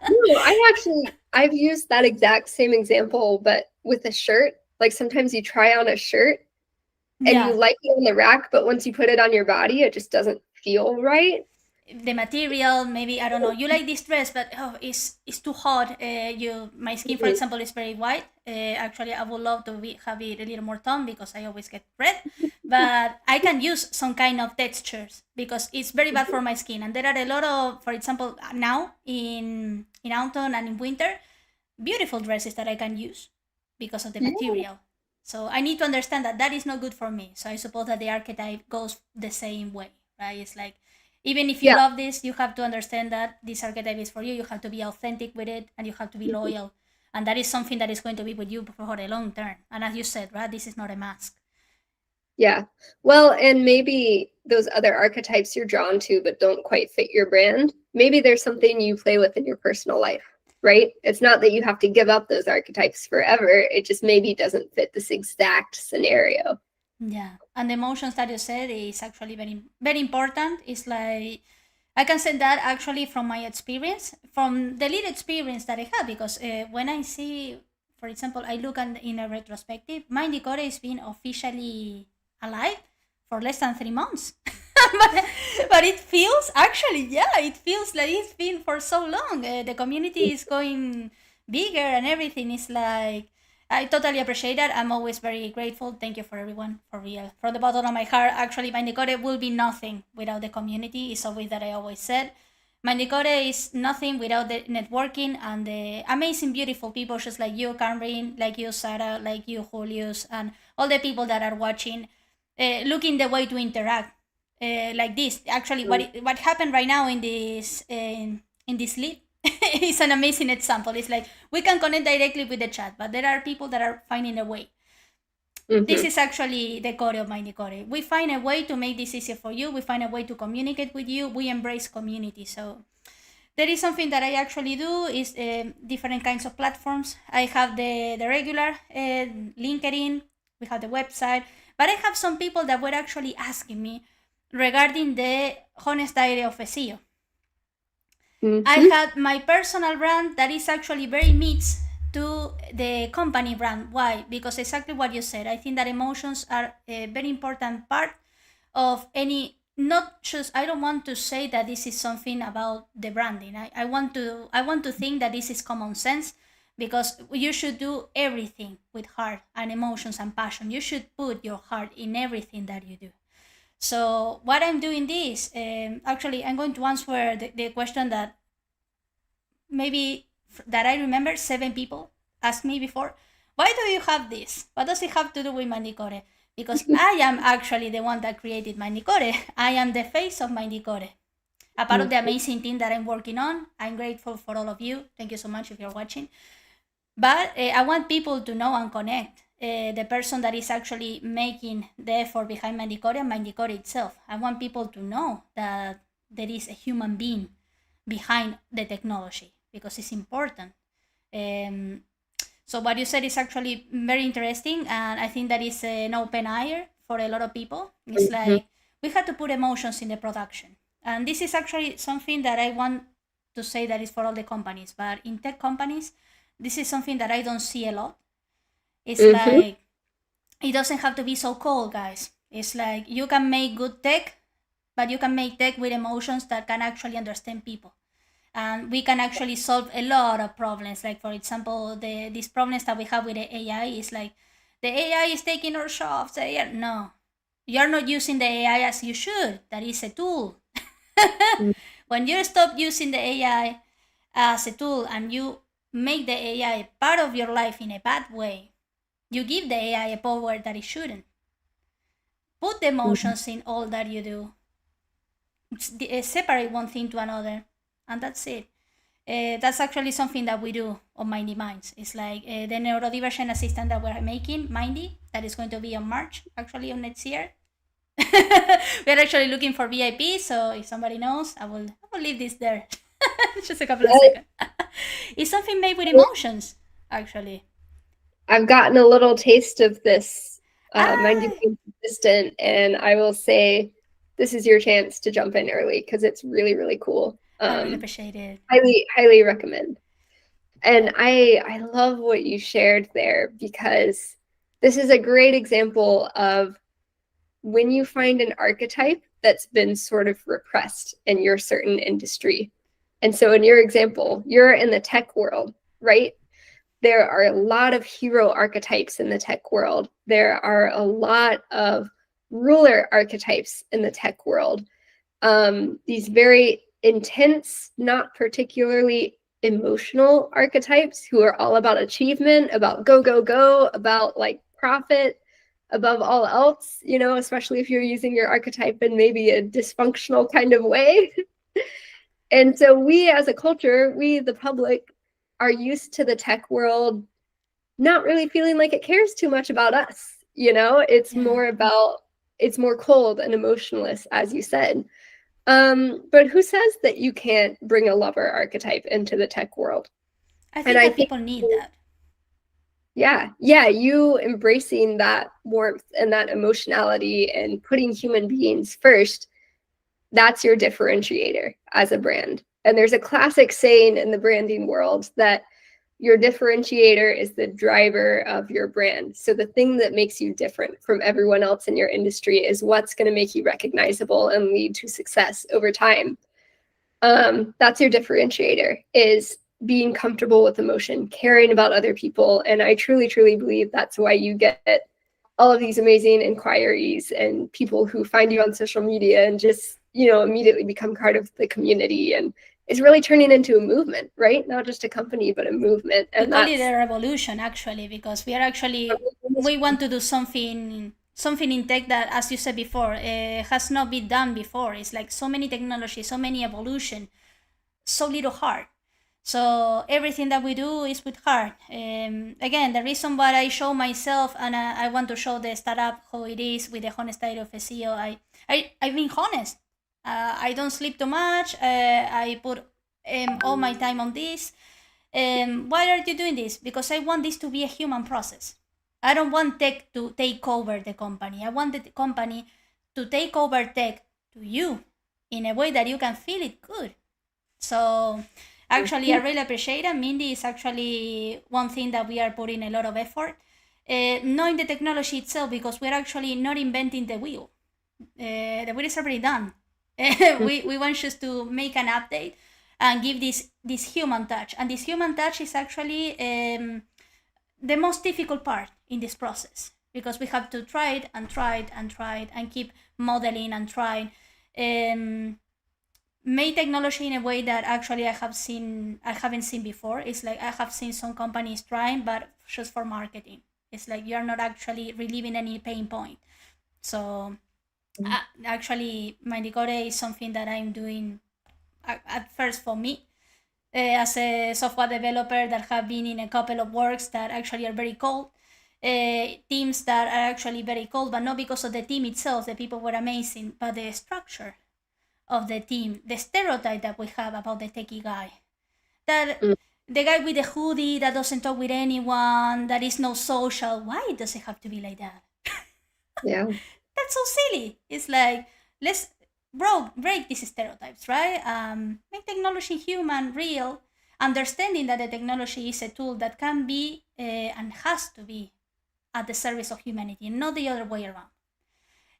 no, I've used that exact same example, but with a shirt. Like sometimes you try on a shirt and you Yeah. like it on the rack, but once you put it on your body, it just doesn't feel right. The material, maybe, I don't know, you like this dress, but oh, it's too hot. My skin, for Mhm. example, is very white. Actually, I would love to have it a little more tone because I always get red, but I can use some kind of textures because it's very bad for my skin. And there are a lot of, for example, now in autumn and in winter, beautiful dresses that I can use because of the Yeah. material. So I need to understand that that is not good for me. So I suppose that the archetype goes the same way, right? It's like, even if you Yeah. love this, you have to understand that this archetype is for you. You have to be authentic with it and you have to be loyal. And that is something that is going to be with you for a long term. And as you said, right, this is not a mask. Yeah. Well, and maybe those other archetypes you're drawn to but don't quite fit your brand. Maybe there's something you play with in your personal life, right? It's not that you have to give up those archetypes forever. It just maybe doesn't fit this exact scenario. Yeah. And the emotions that you said is actually very, very important. It's like, I can say that actually from my experience, from the little experience that I had, because when I see, for example, I look in a retrospective, MindyCore has been officially alive for less than 3 months. but it feels, actually, yeah, it feels like it's been for so long. The community is going bigger and everything is like, I totally appreciate that. I'm always very grateful. Thank you for everyone, for real. From the bottom of my heart, actually, MindyCore will be nothing without the community. It's always that I always said. MindyCore is nothing without the networking and the amazing, beautiful people just like you, Cameron, like you, Sarah, like you, Julius, and all the people that are watching, looking the way to interact. Like this, actually, what happened right now in this lead is an amazing example. It's like we can connect directly with the chat, but there are people that are finding a way. This is actually the core of MindyCore. We find a way to make this easier for you. We find a way to communicate with you. We embrace community. So there is something that I actually do is different kinds of platforms. I have the regular LinkedIn. We have the website, but I have some people that were actually asking me regarding the honest diary of a CEO. I had my personal brand that is actually very mixed to the company brand. Why? Because exactly what you said. I think that emotions are a very important part of any, not just, I don't want to say that this is something about the branding. I want to think that this is common sense, because you should do everything with heart and emotions and passion. You should put your heart in everything that you do. So what I'm doing this, actually, I'm going to answer the question that maybe that I remember 7 people asked me before. Why do you have this? What does it have to do with MindyCore? Because I am actually the one that created MindyCore. I am the face of MindyCore. A part of the amazing team that I'm working on. I'm grateful for all of you. Thank you so much if you're watching. But I want people to know and connect the person that is actually making the effort behind MindyCore and MindyCore itself. I want people to know that there is a human being behind the technology, because it's important. So what you said is actually very interesting, and I think that is an open eye for a lot of people. It's like we had to put emotions in the production, and this is actually something that I want to say that is for all the companies, but in tech companies, this is something that I don't see a lot. It's like, it doesn't have to be so cold, guys. It's like you can make good tech, but you can make tech with emotions that can actually understand people. And we can actually solve a lot of problems. Like, for example, these problems that we have with the AI is like, the AI is taking our jobs. No, you're not using the AI as you should. That is a tool. When you stop using the AI as a tool and you make the AI part of your life in a bad way, you give the AI a power that it shouldn't. Put the emotions in all that you do. Separate one thing to another, and that's it. That's actually something that we do on Mindy Minds. It's like the neurodivergent assistant that we're making, Mindy, that is going to be on March, actually, on next year. We're actually looking for VIP, so if somebody knows, I will leave this there. Just a couple of seconds. It's something made with emotions, actually. I've gotten a little taste of this MindyCore assistant, and I will say this is your chance to jump in early because it's really, really cool. I really appreciate it. Highly recommend. And I love what you shared there, because this is a great example of when you find an archetype that's been sort of repressed in your certain industry. And so in your example, you're in the tech world, right? There are a lot of hero archetypes in the tech world. There are a lot of ruler archetypes in the tech world. These very intense, not particularly emotional archetypes who are all about achievement, about go, go, go, about like profit above all else, you know, especially if you're using your archetype in maybe a dysfunctional kind of way. And so we as a culture, we, the public, are used to the tech world not really feeling like it cares too much about us. You know, it's more about, it's more cold and emotionless, as you said. But who says that you can't bring a lover archetype into the tech world? I think that people need that. Yeah, you embracing that warmth and that emotionality and putting human beings first, that's your differentiator as a brand. And there's a classic saying in the branding world that your differentiator is the driver of your brand. So the thing that makes you different from everyone else in your industry is what's going to make you recognizable and lead to success over time. That's your differentiator, is being comfortable with emotion, caring about other people. And I truly, truly believe that's why you get all of these amazing inquiries and people who find you on social media and just, you know, immediately become part of the community. And it's really turning into a movement, right? Not just a company, but a movement. And we call it a revolution, actually, because we are actually, we want to do something in tech that, as you said before, has not been done before. It's like so many technology, so many evolution, so little heart. So everything that we do is with heart. Again, the reason why I show myself and I want to show the startup how it is with the honest side of a CEO, I've been honest. I don't sleep too much. I put all my time on this. Why are you doing this? Because I want this to be a human process. I don't want tech to take over the company. I want the company to take over tech to you in a way that you can feel it good. So actually, I really appreciate it. Mindy is actually one thing that we are putting a lot of effort. Not in the technology itself, because we're actually not inventing the wheel. The wheel is already done. We want just to make an update and give this human touch. And this human touch is actually the most difficult part in this process, because we have to try it and keep modeling and trying. Make technology in a way that actually I haven't seen before. It's like I have seen some companies trying, but just for marketing. It's like you're not actually relieving any pain point. So actually, MindyCore is something that I'm doing at first for me, as a software developer that have been in a couple of works that actually are very cold, teams that are actually very cold, but not because of the team itself. The people were amazing, but the structure of the team, the stereotype that we have about the techie guy, that the guy with the hoodie that doesn't talk with anyone, that is no social. Why does it have to be like that? Yeah. That's so silly. It's like, let's break these stereotypes, right? Make technology human, real, understanding that the technology is a tool that can be and has to be at the service of humanity, and not the other way around.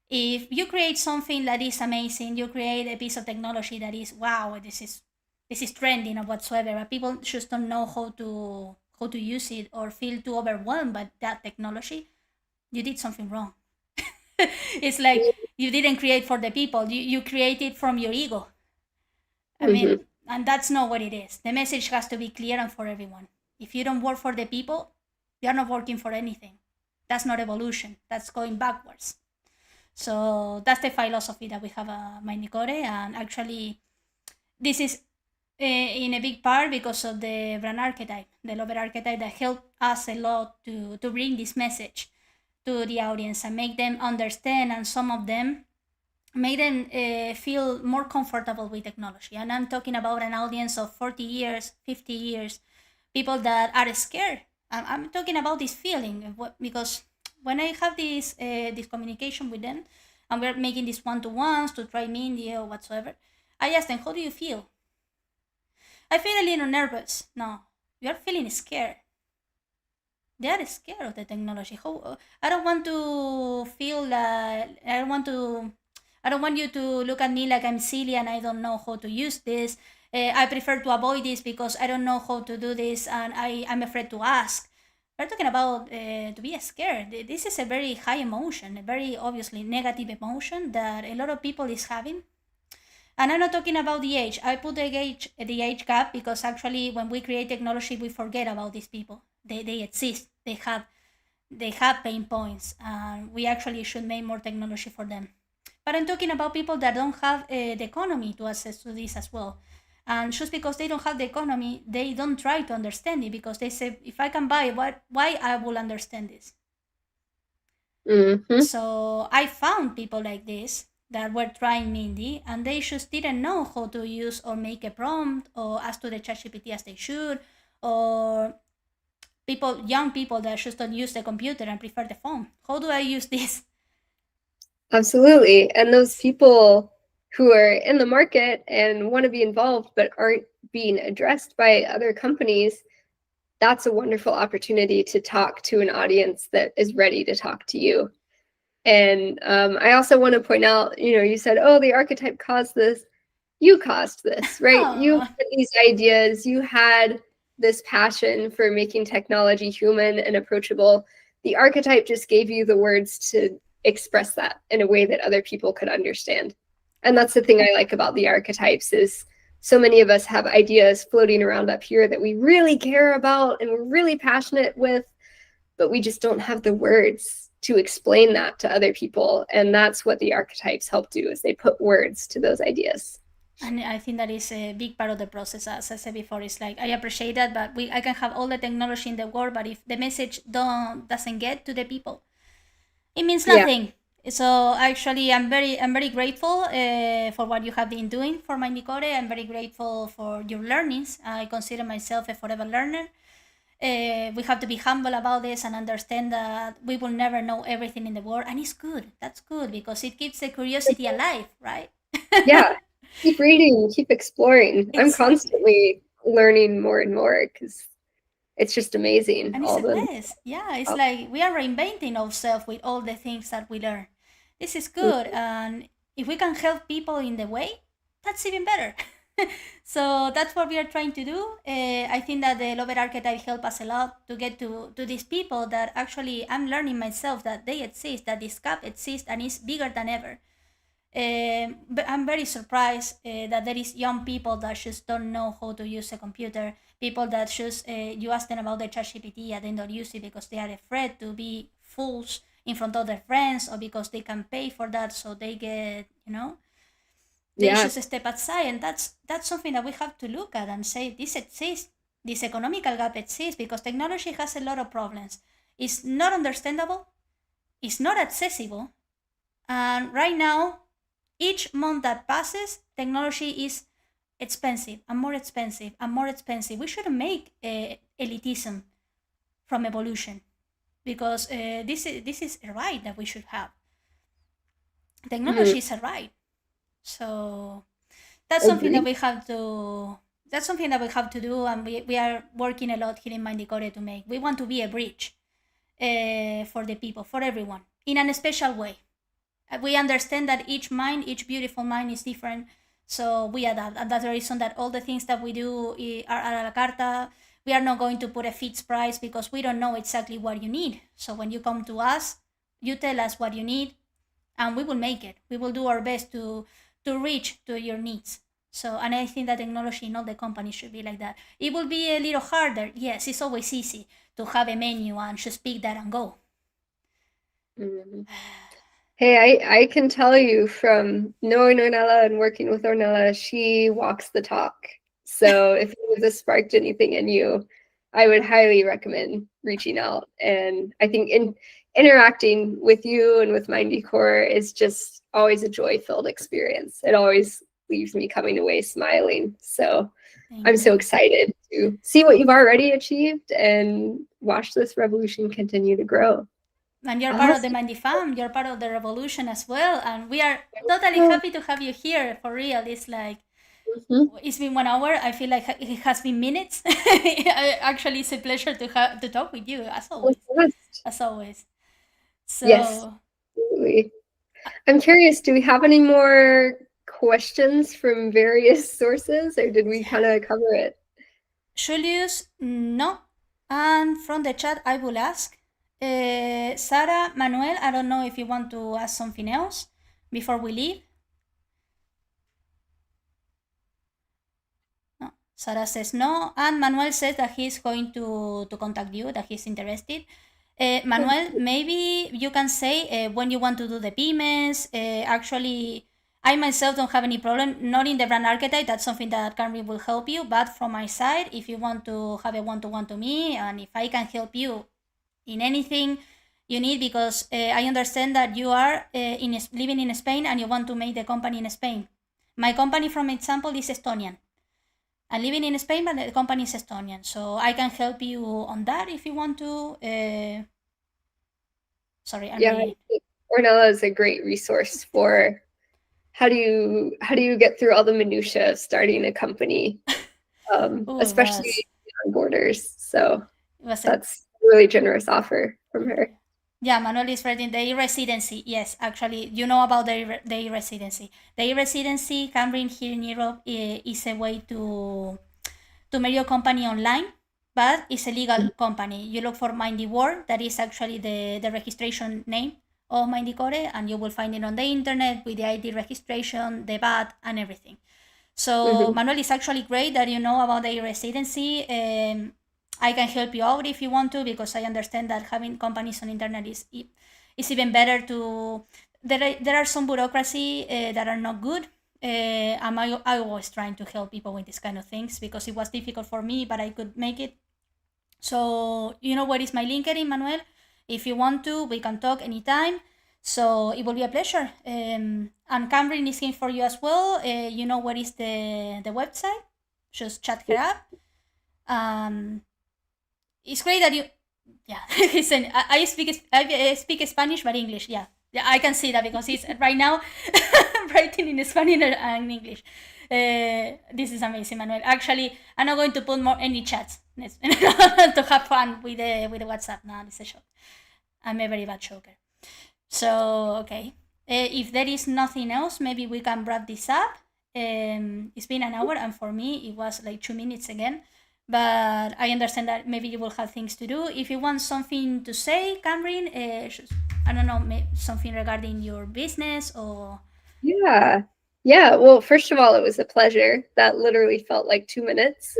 If you create something that is amazing, you create a piece of technology that is, wow, this is trending or whatsoever, but people just don't know how to use it or feel too overwhelmed by that technology, you did something wrong. It's like you didn't create for the people, you created from your ego. I mean, and that's not what it is. The message has to be clear and for everyone. If you don't work for the people, you're not working for anything. That's not evolution. That's going backwards. So that's the philosophy that we have at MindyCore. And actually, this is in a big part because of the brand archetype, the lover archetype, that helped us a lot to bring this message to the audience and make them understand, and some of them make them feel more comfortable with technology. And I'm talking about an audience of 40 years, 50 years, people that are scared. I'm talking about this feeling, because when I have this communication with them, and we're making these one-to-ones to try Mindy or whatsoever, I ask them, how do you feel? I feel a little nervous. No, you are feeling scared. They are scared of the technology. I don't want to feel like I don't want you to look at me like I'm silly and I don't know how to use this. I prefer to avoid this because I don't know how to do this and I'm afraid to ask. We're talking about to be scared. This is a very high emotion, a very obviously negative emotion that a lot of people is having. And I'm not talking about the age. I put the age gap because actually when we create technology, we forget about these people. They exist. They have pain points, and we actually should make more technology for them. But I'm talking about people that don't have the economy to access to this as well. And just because they don't have the economy, they don't try to understand it because they say, if I can buy, why I will understand this? Mm-hmm. So I found people like this that were trying Mindy and they just didn't know how to use or make a prompt or ask to the ChatGPT as they should, or young people that just don't use the computer and prefer the phone. How do I use this? Absolutely. And those people who are in the market and want to be involved but aren't being addressed by other companies, that's a wonderful opportunity to talk to an audience that is ready to talk to you. And I also want to point out, you said, oh, the archetype caused this. You caused this, right? You had these ideas. You had this passion for making technology human and approachable. The archetype just gave you the words to express that in a way that other people could understand. And that's the thing I like about the archetypes is so many of us have ideas floating around up here that we really care about and we're really passionate with, but we just don't have the words to explain that to other people. And that's what the archetypes help do, is they put words to those ideas. And I think that is a big part of the process. As I said before, it's like I appreciate that, but I can have all the technology in the world, but if the message doesn't get to the people, it means nothing. Yeah. So actually, I'm very grateful for what you have been doing for MindyCore. I'm very grateful for your learnings. I consider myself a forever learner. We have to be humble about this and understand that we will never know everything in the world, and it's good. That's good because it keeps the curiosity alive, right? Yeah. Keep reading, keep exploring. Exactly. I'm constantly learning more and more because it's just amazing. And it's a bless. Yeah, it's like we are reinventing ourselves with all the things that we learn. This is good. Mm-hmm. And if we can help people in the way, that's even better. So that's what we are trying to do. I think that the Lover archetype helped us a lot to get to these people that actually I'm learning myself that they exist, that this gap exists and is bigger than ever. But I'm very surprised that there is young people that just don't know how to use a computer. People that just you ask them about the ChatGPT and they don't use it because they are afraid to be fools in front of their friends or because they can pay for that, so they get they just step aside. And that's something that we have to look at and say this exists. This economical gap exists because technology has a lot of problems. It's not understandable. It's not accessible. And right now, each month that passes, technology is expensive and more expensive and more expensive. We shouldn't make elitism from evolution because this is a right that we should have. Technology is a right. So that's something that we have to. That's something that we have to do, and we are working a lot here in MindyCore to make. We want to be a bridge for the people, for everyone, in a special way. We understand that each beautiful mind is different, so we adapt. And that's the reason that all the things that we do are a la carta. We are not going to put a fixed price because we don't know exactly what you need. So when you come to us, you tell us what you need, and we will make it. We will do our best to reach to your needs. So, and I think that technology in all the companies should be like that. It will be a little harder. Yes, it's always easy to have a menu and just pick that and go. Mm-hmm. Hey, I can tell you from knowing Ornella and working with Ornella, she walks the talk. So if this sparked anything in you, I would highly recommend reaching out. And I think interacting with you and with MindyCore is just always a joy-filled experience. It always leaves me coming away smiling. So I'm so excited to see what you've already achieved and watch this revolution continue to grow. And you're part of the Mindy fam. You're part of the revolution as well. And we are totally Awesome. happy to have you here. For real, it's like Mhm. it's been 1 hour. I feel like it has been minutes. Actually, it's a pleasure to talk with you as always. As always. So Yes, absolutely. I'm curious, do we have any more questions from various sources, or did we kind of cover it? Julius, no. And from the chat, I will ask. Sarah, Manuel, I don't know if you want to ask something else before we leave. No. Sarah says no. And Manuel says that he's going to contact you, that he's interested. Manuel, maybe you can say when you want to do the payments. Actually, I myself don't have any problem, not in the brand archetype. That's something that Cameron will help you. But from my side, if you want to have a one-to-one to me, and if I can help you in anything you need, because I understand that you are living in Spain and you want to make the company in Spain. My company, from example, is Estonian. I'm living in Spain, but the company is Estonian, so I can help you on that if you want to. Sorry, Yeah, I think Ornella is a great resource for how do you get through all the minutia of starting a company, especially on borders. So that's a really generous offer from her. Yeah, Manuel is writing the e-residency. Yes, actually, you know about the e-residency. The e-residency, Cambrian here in Europe, is a way to make your company online, but it's a legal company. You look for MindyCore, that is actually the registration name of MindyCore, and you will find it on the internet with the ID registration, the VAT, and everything. So Manuel, is actually great that you know about the residency. I can help you out if you want to, because I understand that having companies on internet is even better to. There are some bureaucracy that are not good. I was trying to help people with these kind of things because it was difficult for me, but I could make it. So you know where is my LinkedIn, Manuel? If you want to, we can talk anytime. So it will be a pleasure. And Cameron is in for you as well. You know what is the website? Just chat her up. It's great that you. Yeah, listen. I speak Spanish, but English. Yeah, I can see that because he's right now writing in Spanish and English. This is amazing, Manuel. Actually, I'm not going to put more any chats to have fun with the WhatsApp. No, this is a shock. I'm a very bad joker. So okay, if there is nothing else, maybe we can wrap this up. It's been an hour, and for me, it was like 2 minutes again. But I understand that maybe you will have things to do. If you want something to say, Cameron, I don't know, something regarding your business or. Yeah. Well, first of all, it was a pleasure. That literally felt like 2 minutes.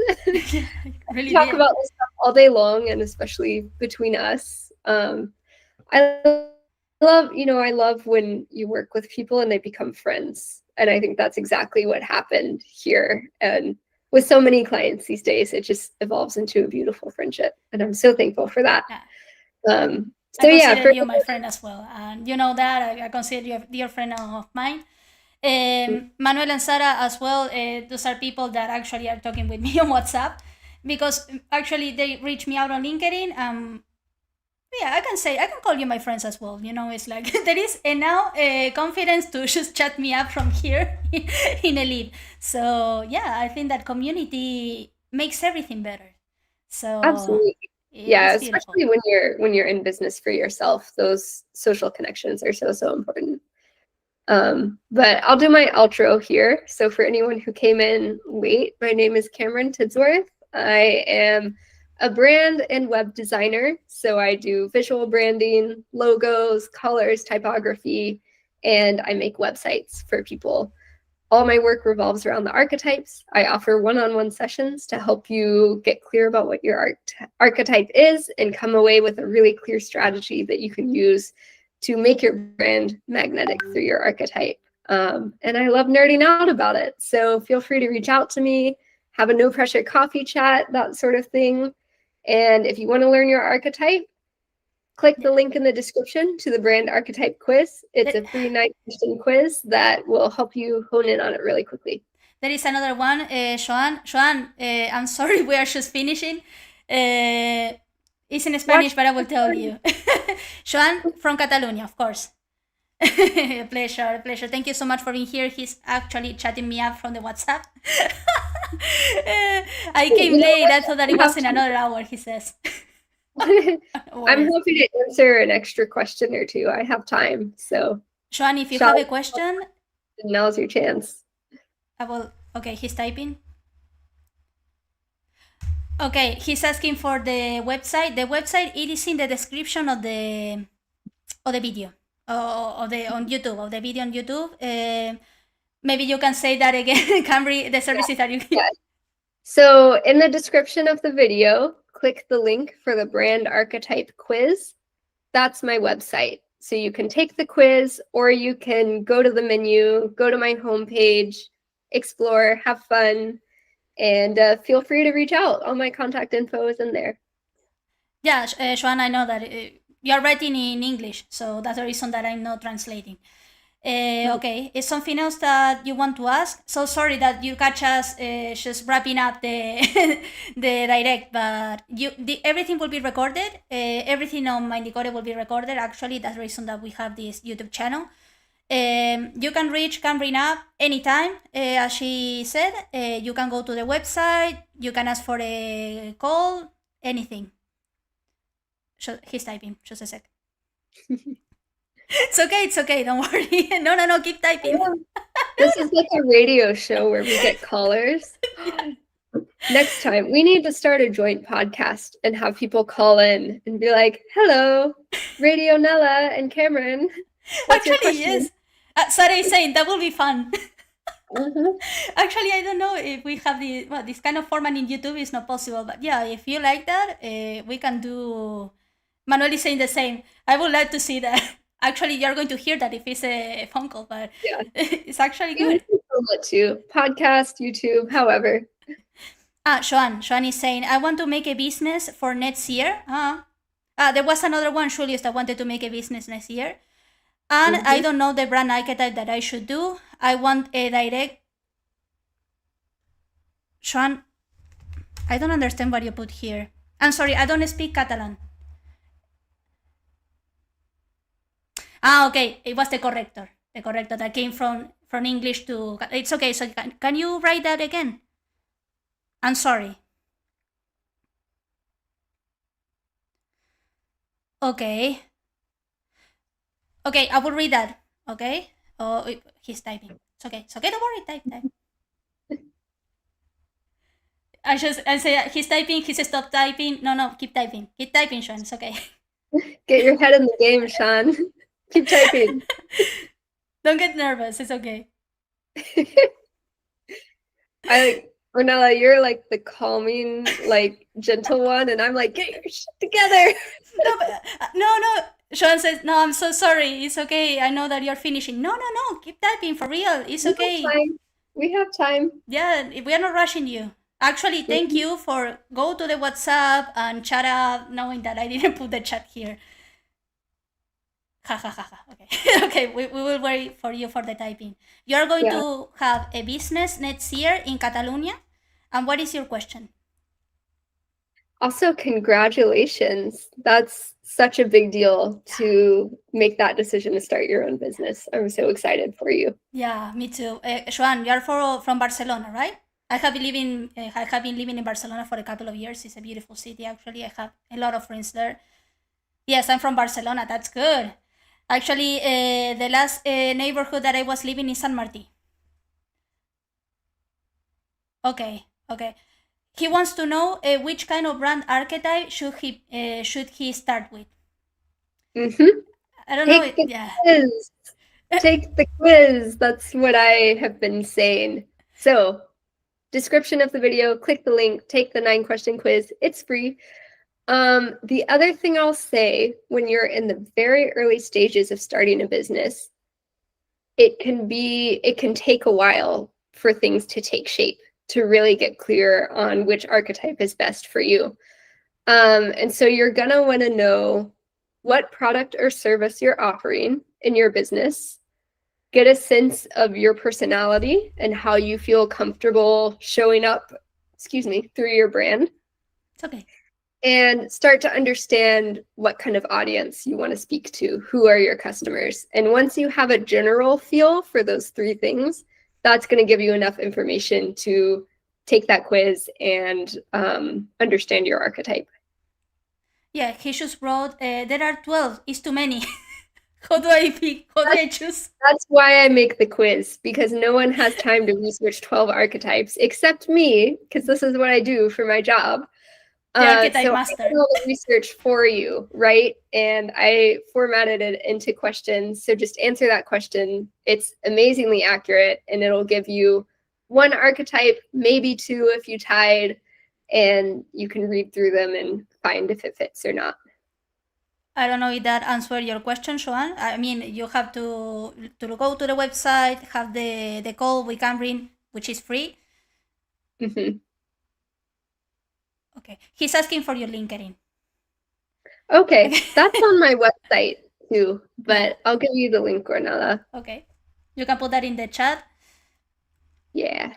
Really talk about this stuff all day long, and especially between us. I love when you work with people and they become friends. And I think that's exactly what happened here. And with so many clients these days, it just evolves into a beautiful friendship. And I'm so thankful for that. Yeah. I consider you my friend as well. And you know that I consider you a dear friend of mine. Manuel and Sarah as well, those are people that actually are talking with me on WhatsApp, because actually they reach me out on LinkedIn. Yeah, I can call you my friends as well. You know, it's like there is now confidence to just chat me up from here in a lead. So yeah, I think that community makes everything better. So absolutely. Yeah, especially when you're in business for yourself, those social connections are so important. But I'll do my outro here. So for anyone who came in late, my name is Cameron Tidsworth. I am a brand and web designer. So I do visual branding, logos, colors, typography, and I make websites for people. All my work revolves around the archetypes. I offer one-on-one sessions to help you get clear about what your archetype is and come away with a really clear strategy that you can use to make your brand magnetic through your archetype. And I love nerding out about it. So feel free to reach out to me, have a no pressure coffee chat, that sort of thing. And if you want to learn your archetype, click the link in the description to the brand archetype quiz. It's a free 9-question quiz that will help you hone in on it really quickly. There is another one, Joan, I'm sorry, we are just finishing. It's in Spanish, but I will tell you. Joan from Catalonia, of course. Pleasure. Thank you so much for being here. He's actually chatting me up from the WhatsApp. I came late. I thought that it was in another hour, he says. I'm happy to answer an extra question or two. I have time. So, Joan, if you have a question, now's your chance. I will. Okay, he's typing. Okay, he's asking for the website. The website, it is in the description of the video. On YouTube, of the video on YouTube. Maybe you can say that again, Camry, the services that you give. Yeah. So in the description of the video, click the link for the brand archetype quiz. That's my website. So you can take the quiz, or you can go to the menu, go to my homepage, explore, have fun, and feel free to reach out. All my contact info is in there. Yeah, Joanna, I know that you're writing in English, so that's the reason that I'm not translating. Okay, is something else that you want to ask? So sorry that you catch us just wrapping up the the direct, but everything will be recorded. Everything on MindyCore will be recorded. Actually, that's the reason that we have this YouTube channel. You can reach Camrina anytime, as she said. You can go to the website. You can ask for a call. Anything. So he's typing. Just a sec. It's okay. Don't worry. No. Keep typing. This is like a radio show where we get callers. Next time, we need to start a joint podcast and have people call in and be like, "Hello, Radio Nella and Cameron." Actually, yes. Sarah is saying that will be fun. Actually, I don't know if we have this kind of format in YouTube is not possible, but yeah, if you like that, we can do. Manuel is saying the same. I would like to see that. Actually, you're going to hear that if it's a phone call, but yeah, it's actually good. Too. Podcast, YouTube, however. Joan is saying, I want to make a business for next year. There was another one, Julius, that wanted to make a business next year. And I don't know the brand archetype that I should do. I want a direct. Joan, I don't understand what you put here. I'm sorry, I don't speak Catalan. Okay, it was the corrector. The corrector that came from English to... It's okay, so can you write that again? I'm sorry. Okay. Okay, I will read that. Okay? Oh, he's typing. It's okay, don't worry, type. I say he's typing, he stopped typing. No, keep typing. Keep typing, Sean, it's okay. Get your head in the game, Sean. Keep typing. Don't get nervous. It's okay. Ornella, you're like the calming, like gentle one, and I'm like, get your shit together. No. Sean says, no, I'm so sorry. It's okay. I know that you're finishing. No. Keep typing for real. It's okay. We have time. Yeah, we are not rushing you. Actually, thank you for go to the WhatsApp and chat up, knowing that I didn't put the chat here. Okay. Okay, we will wait for you for the typing. You're going to have a business next year in Catalonia. And what is your question? Also, congratulations. That's such a big deal to make that decision to start your own business. I'm so excited for you. Yeah, me too. Joan, you're from Barcelona, right? I have been living in Barcelona for a couple of years. It's a beautiful city, actually. I have a lot of friends there. Yes, I'm from Barcelona. That's good. Actually, the last neighborhood that I was living in San Martín. Okay. He wants to know which kind of brand archetype should he start with. I don't know. Quiz. Take the quiz. That's what I have been saying. So, description of the video, click the link, take the 9-question quiz. It's free. The other thing I'll say, when you're in the very early stages of starting a business, it can take a while for things to take shape, to really get clear on which archetype is best for you. And so you're gonna want to know what product or service you're offering in your business, get a sense of your personality and how you feel comfortable showing up, through your brand. It's okay. and start to understand what kind of audience you want to speak to. Who are your customers? And once you have a general feel for those three things, that's going to give you enough information to take that quiz and understand your archetype. Yeah, he just wrote, there are 12, it's too many. How do I pick? How do I choose? That's why I make the quiz, because no one has time to research 12 archetypes except me, because this is what I do for my job. The archetype so master. I did all the research for you, right? And I formatted it into questions. So just answer that question. It's amazingly accurate, and it'll give you one archetype, maybe two if you tied, and you can read through them and find if it fits or not. I don't know if that answered your question, Joan. I mean, you have to go to the website, have the call with Cameron, which is free. Mm-hmm. Okay. He's asking for your LinkedIn. Okay. That's on my website too, but I'll give you the link, Ornella. Okay. You can put that in the chat. Yeah.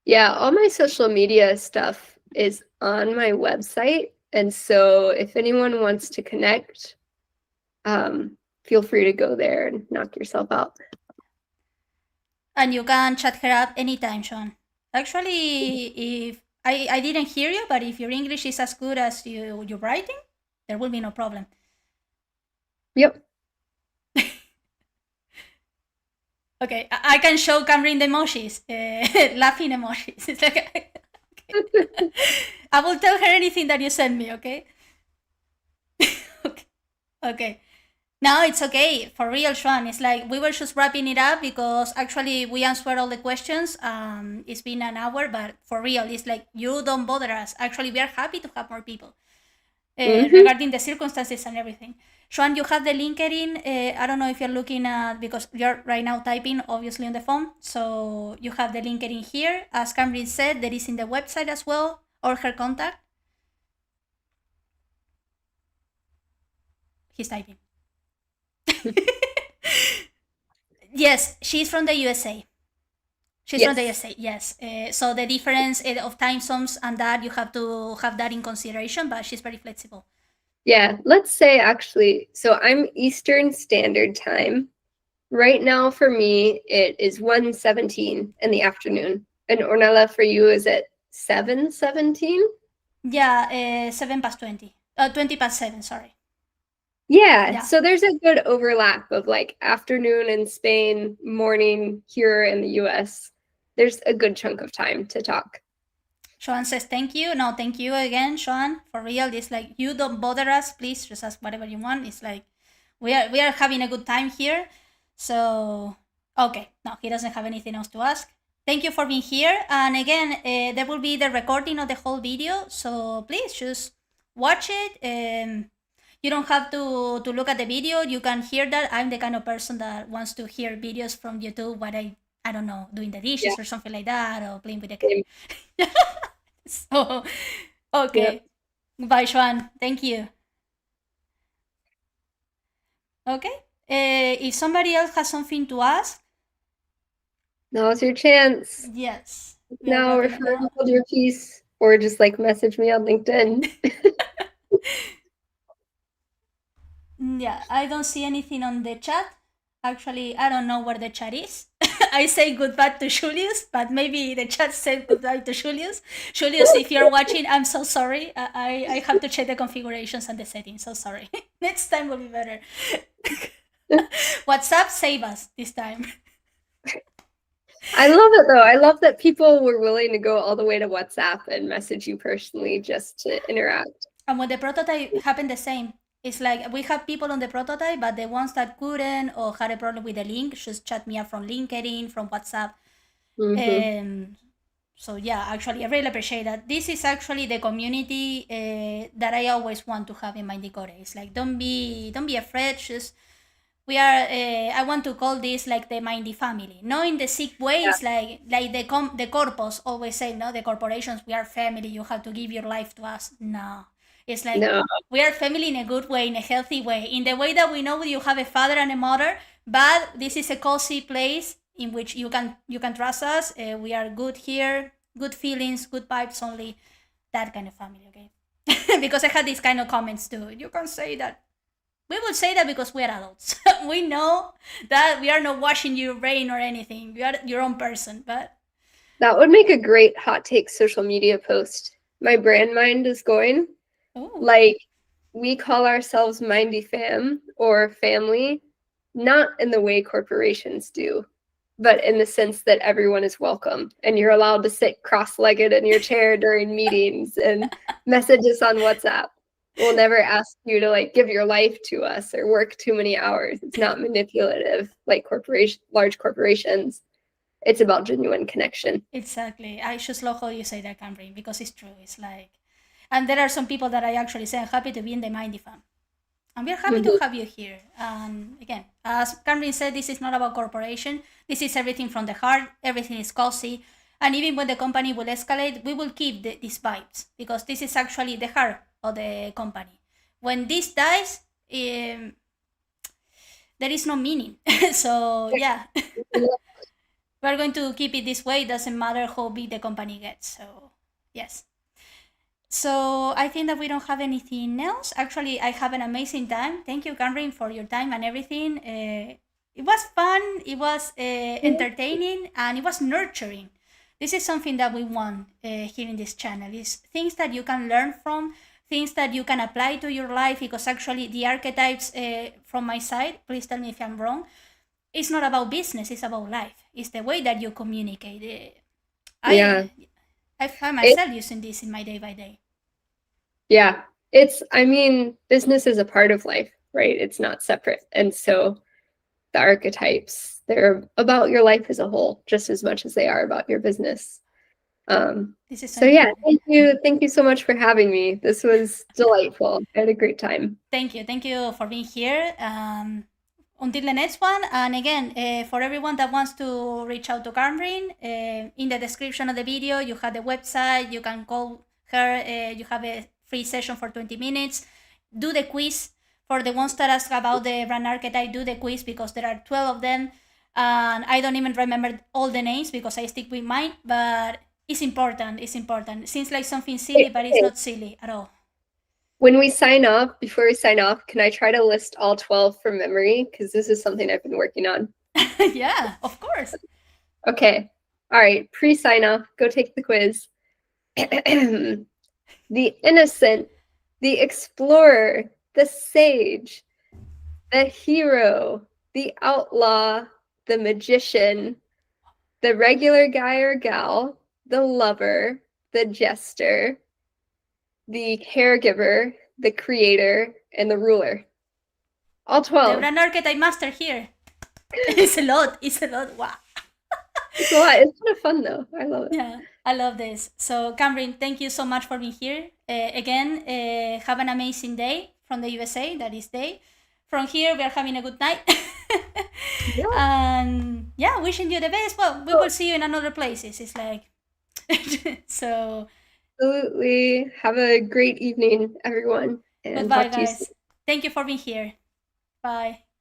Yeah, all my social media stuff is on my website. And so if anyone wants to connect, feel free to go there and knock yourself out. And you can chat her up anytime, Sean. Actually, if I didn't hear you, but if your English is as good as your writing, there will be no problem. Yep. Okay, I can show Cameron the emojis, laughing emojis. It's like, okay. I will tell her anything that you send me, okay? Okay. Okay. No, it's okay. For real, Sean. It's like we were just wrapping it up because actually we answered all the questions. It's been an hour, but for real, it's like you don't bother us. Actually, we are happy to have more people regarding the circumstances and everything. Sean, you have the LinkedIn. I don't know if you're looking at, because you're right now typing, obviously, on the phone. So you have the LinkedIn here. As Cameron said, there is in the website as well, or her contact. He's typing. Yes, she's from the USA. She's from the USA, yes. So the difference of time zones and that, you have to have that in consideration, but she's very flexible. Yeah, let's say actually, so I'm Eastern Standard Time. Right now for me, it is 1:17 in the afternoon. And Ornella, for you, is it 7:17? Yeah, 7 past 20. 20 past 7, sorry. Yeah, so there's a good overlap of like afternoon in Spain, morning here in the US. There's a good chunk of time to talk. Sean says thank you. No, thank you again, Sean. For real, it's like you don't bother us. Please just ask whatever you want. It's like we are having a good time here. So okay, no, he doesn't have anything else to ask. Thank you for being here. And again, there will be the recording of the whole video. So please just watch it. You don't have to look at the video. You can hear that. I'm the kind of person that wants to hear videos from YouTube when I don't know, doing the dishes or something like that, or playing with the cat. So, okay. Bye, Xuan. Thank you. Okay. If somebody else has something to ask, now's your chance. Yes. Now refer to your piece, or just like message me on LinkedIn. Yeah, I don't see anything on the chat. Actually, I don't know where the chat is. I say goodbye to Julius, but maybe the chat said goodbye to Julius. Julius, if you're watching, I'm so sorry. I have to check the configurations and the settings. So sorry. Next time will be better. WhatsApp, save us this time. I love it though. I love that people were willing to go all the way to WhatsApp and message you personally just to interact. And when the prototype happened the same. It's like we have people on the prototype, but the ones that couldn't or had a problem with the link just chat me up from LinkedIn, from WhatsApp. So yeah, actually, I really appreciate that. This is actually the community that I always want to have in MindyCore. It's like don't be afraid. Just we are. I want to call this like the Mindy family. Not in the sick way. It's like the corpos always say. No, the corporations. We are family. You have to give your life to us. No. It's like we are family in a good way, in a healthy way, in the way that we know you have a father and a mother, but this is a cozy place in which you can trust us. We are good here, good feelings, good vibes only. that kind of family, okay? Because I had these kind of comments too. You can say that. We will say that because we are adults. We know that we are not washing your brain or anything. You are your own person, but That would make a great hot take social media post. My brand mind is going. ooh. Like, we call ourselves Mindy Fam or family, not in the way corporations do, but in the sense that everyone is welcome and you're allowed to sit cross-legged in your chair during meetings and message us on WhatsApp. We'll never ask you to like give your life to us or work too many hours. It's not manipulative like large corporations. It's about genuine connection. Exactly. I just love how you say that, Camry, because it's true. It's like, and there are some people that I actually say I'm happy to be in the Mindy fam. And we're happy to have you here. And again, as Camry said, this is not about corporation. This is everything from the heart. Everything is cozy. And even when the company will escalate, we will keep these vibes because this is actually the heart of the company. When this dies, there is no meaning. So yeah, we're going to keep it this way. It doesn't matter how big the company gets. So yes. So I think that we don't have anything else. Actually, I have an amazing time. Thank you, Cameron, for your time and everything. It was fun. It was entertaining, and it was nurturing. This is something that we want here in this channel. Is things that you can learn from, things that you can apply to your life. Because actually, the archetypes from my side. Please tell me if I'm wrong. It's not about business. It's about life. It's the way that you communicate. I find myself using this in my day by day. Yeah, business is a part of life, right? It's not separate. And so the archetypes, they're about your life as a whole, just as much as they are about your business. So yeah, thank you so much for having me. This was delightful. I had a great time. Thank you for being here. Until the next one, and again, for everyone that wants to reach out to Cameron, in the description of the video, you have the website. You can call her. You have a free session for 20 minutes. Do the quiz. For the ones that ask about the brand archetype, do the quiz because there are 12 of them. And I don't even remember all the names because I stick with mine, but it's important. It's important. It seems like something silly, but it's not silly at all. When we sign off, before we sign off, can I try to list all 12 from memory? Because this is something I've been working on. Yeah, of course. Okay. All right. Pre-sign off. Go take the quiz. The innocent, the explorer, the sage, the hero, the outlaw, the magician, the regular guy or gal, the lover, the jester, the caregiver, the creator, and the ruler. All 12. The brand archetype master here. It's a lot. Wow. It's a lot. It's kind of fun though. I love it. Yeah, I love this. So Cameron, thank you so much for being here. Again, have an amazing day from the USA. That is day. From here, we are having a good night. Yeah. And yeah, wishing you the best. Well, we will see you in another places. It's like so. Absolutely. Have a great evening, everyone. And Goodbye, guys. Thank you for being here. Bye.